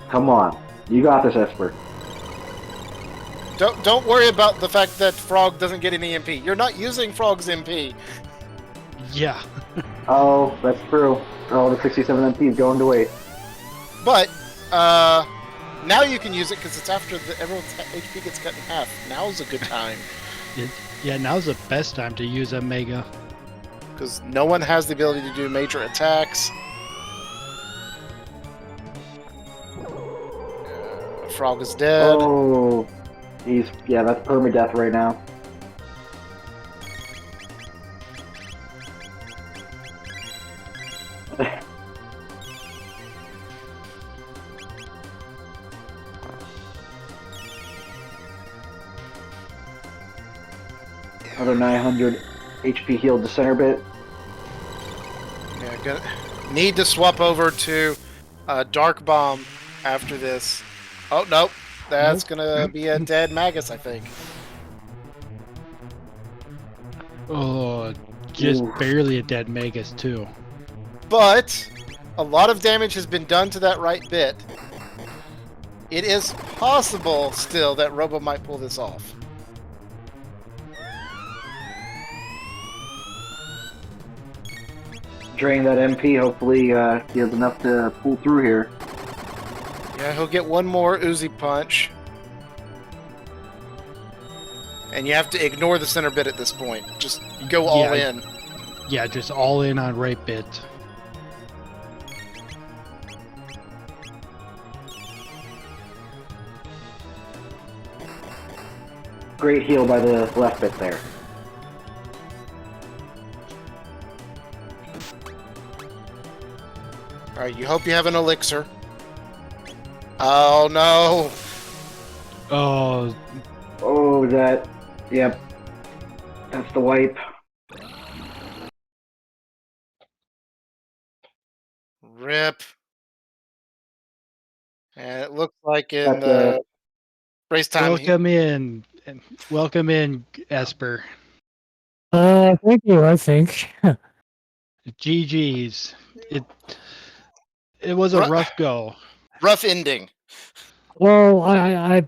Come on. You got this, Esper. Don't worry about the fact that Frog doesn't get an EMP. You're not using Frog's MP. Yeah. Oh, that's true. Oh, the 67 MP is going to wait. But now you can use it because it's after everyone's HP gets cut in half. Now's a good time. Yeah, now's the best time to use a Mega. Because no one has the ability to do major attacks. Frog is dead. Oh, that's permadeath right now. Another 900 HP healed to center bit. Yeah, gonna need to swap over to Dark Bomb after this. Oh nope, that's gonna be a dead Magus, I think. Oh, just barely a dead Magus too. But a lot of damage has been done to that right bit. It is possible still that Robo might pull this off. Drain that MP. Hopefully, he has enough to pull through here. Yeah, he'll get one more Uzi punch. And you have to ignore the center bit at this point. Just go all in. Yeah, just all in on right bit. Great heal by the left bit there. Alright, you hope you have an elixir. Oh no! Oh, that... Yep. That's the wipe. Rip. And it looks like in the race time... Welcome in, Esper. Thank you, I think. GG's. It was a rough go. Rough ending. Well, I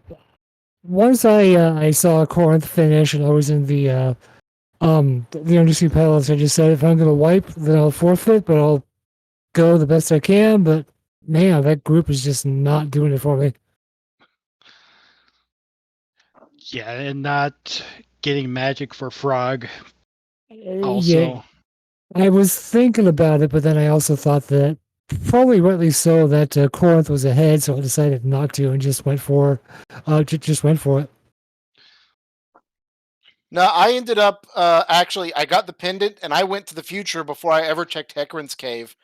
once I saw Korenth finish and I was in the undersea pilots, I just said if I'm gonna wipe, then I'll forfeit, but I'll go the best I can. But man, that group is just not doing it for me. Yeah, and not getting magic for Frog. Also, Yeah, I was thinking about it, but then I also thought that probably rightly so that Korenth was ahead, so I decided not to and just went for it. No, I ended up actually I got the pendant and I went to the future before I ever checked Hecarim's cave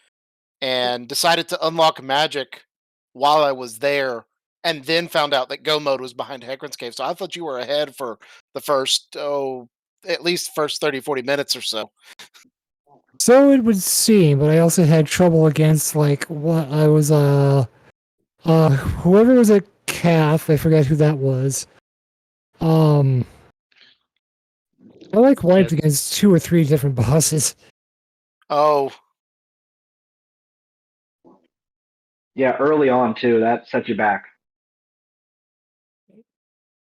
and decided to unlock magic while I was there and then found out that go mode was behind Hecarim's cave. So I thought you were ahead for the first at least first 30-40 minutes or so. So it would seem, but I also had trouble against like what I was whoever was a calf, I forget who that was. I like wiped against 2 or 3 different bosses. Oh. Yeah, early on too. That set you back.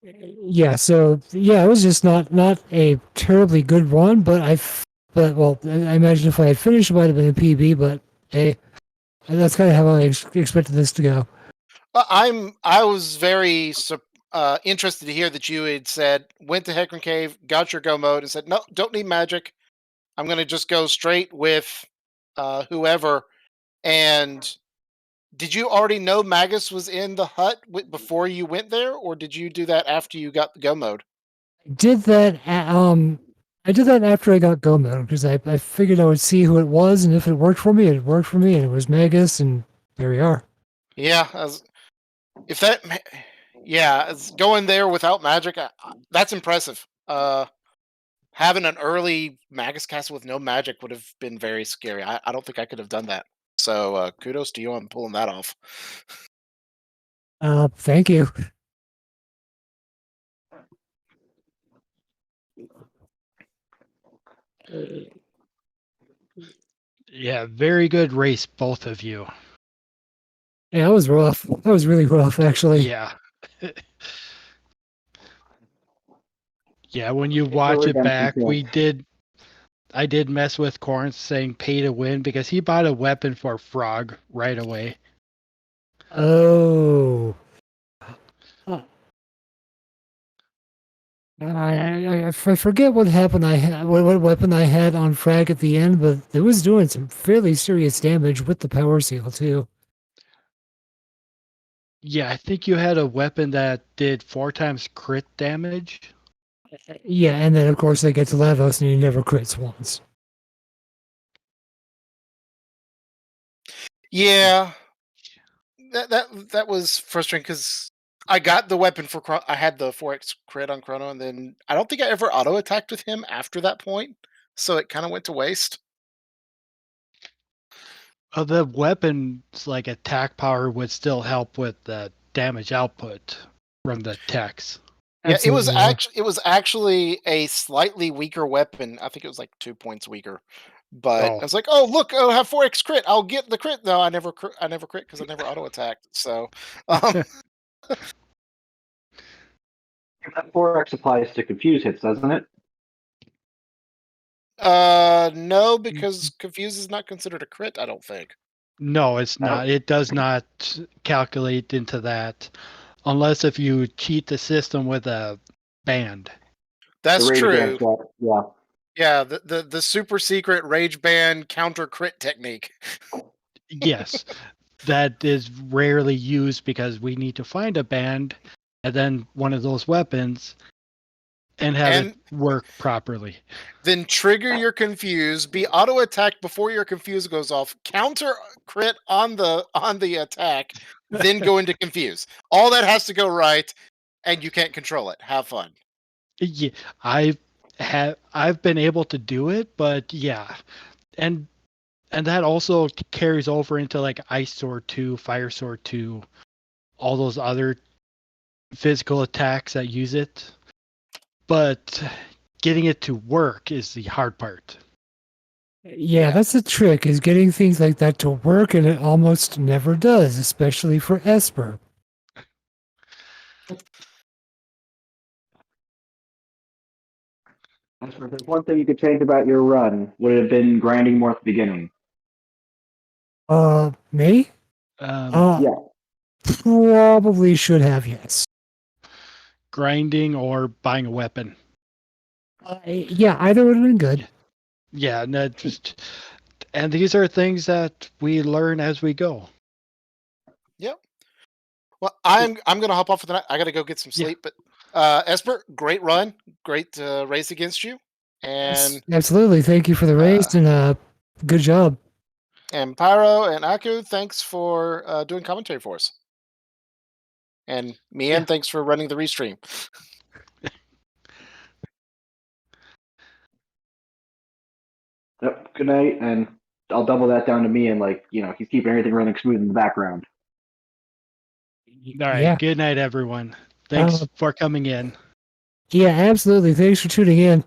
Yeah, so yeah, it was just not a terribly good run, but I imagine if I had finished, it might have been a PB. But hey, that's kind of how I expected this to go. I was very interested to hear that you had said went to Hecarim Cave, got your go mode, and said no, don't need magic. I'm going to just go straight with whoever. And did you already know Magus was in the hut before you went there, or did you do that after you got the go mode? I did that after I got go mode because I figured I would see who it was, and if it worked for me, it worked for me, and it was Magus, and there we are. Yeah, going there without magic, that's impressive. Having an early Magus cast with no magic would have been very scary. I don't think I could have done that. So kudos to you on pulling that off. Thank you. Yeah, very good race, both of you. Yeah, that was rough. That was really rough, actually. Yeah. Yeah, when you watch it back, I did mess with Korenth saying pay to win because he bought a weapon for Frog right away. Oh. Uh, I forget what happened. I had what weapon I had on frag at the end, but it was doing some fairly serious damage with the power seal too. Yeah, I think you had a weapon that did 4 times crit damage. Yeah, and then of course they get to Lavos and he never crits once. Yeah, that was frustrating because I got the weapon for I had the 4x crit on Chrono, and then I don't think I ever auto attacked with him after that point, so it kind of went to waste. The weapon's like attack power would still help with the damage output from the attacks. Yeah, Absolutely, yeah. it was actually a slightly weaker weapon. I think it was like 2 points weaker. But Oh. I was like, "Oh, look, I'll have 4x crit. I'll get the crit." No, I never crit because I never auto attacked. So, um, That 4x applies to confuse hits, doesn't it? no, because confuse is not considered a crit. I don't think. No, it's I don't- not. It does not calculate into that unless if you cheat the system with a band. That's the rage true. band stuff, yeah. Yeah, the super secret rage band counter crit technique. Yes, that is rarely used because we need to find a band and then one of those weapons and have it work properly. Then trigger your confuse, be auto attacked before your confuse goes off, counter crit on the attack, then go into confuse. All that has to go right, and you can't control it. Have fun. Yeah, I've been able to do it, but yeah, and that also carries over into like Ice Sword 2, Fire Sword 2, all those other physical attacks that use it. But getting it to work is the hard part. Yeah, that's the trick, is getting things like that to work, and it almost never does, especially for Esper. If there's one thing you could change about your run, would it have been grinding more at the beginning? Me? Um, Yeah. Probably should have, yes. Grinding or buying a weapon. Yeah, either would have been good. Yeah, no, just and these are things that we learn as we go. Yep. Well, I'm gonna hop off for the night. I gotta go get some Yeah. sleep. But Esper, great run, great race against you, and Absolutely. Thank you for the race, and good job. and Pyro and Aku, thanks for doing commentary for us. And Mian, thanks for running the restream. Yep. Good night, and I'll double that down to me, and he's keeping everything running smooth in the background. All right. Yeah. Good night, everyone. Thanks for coming in. Yeah, absolutely. Thanks for tuning in.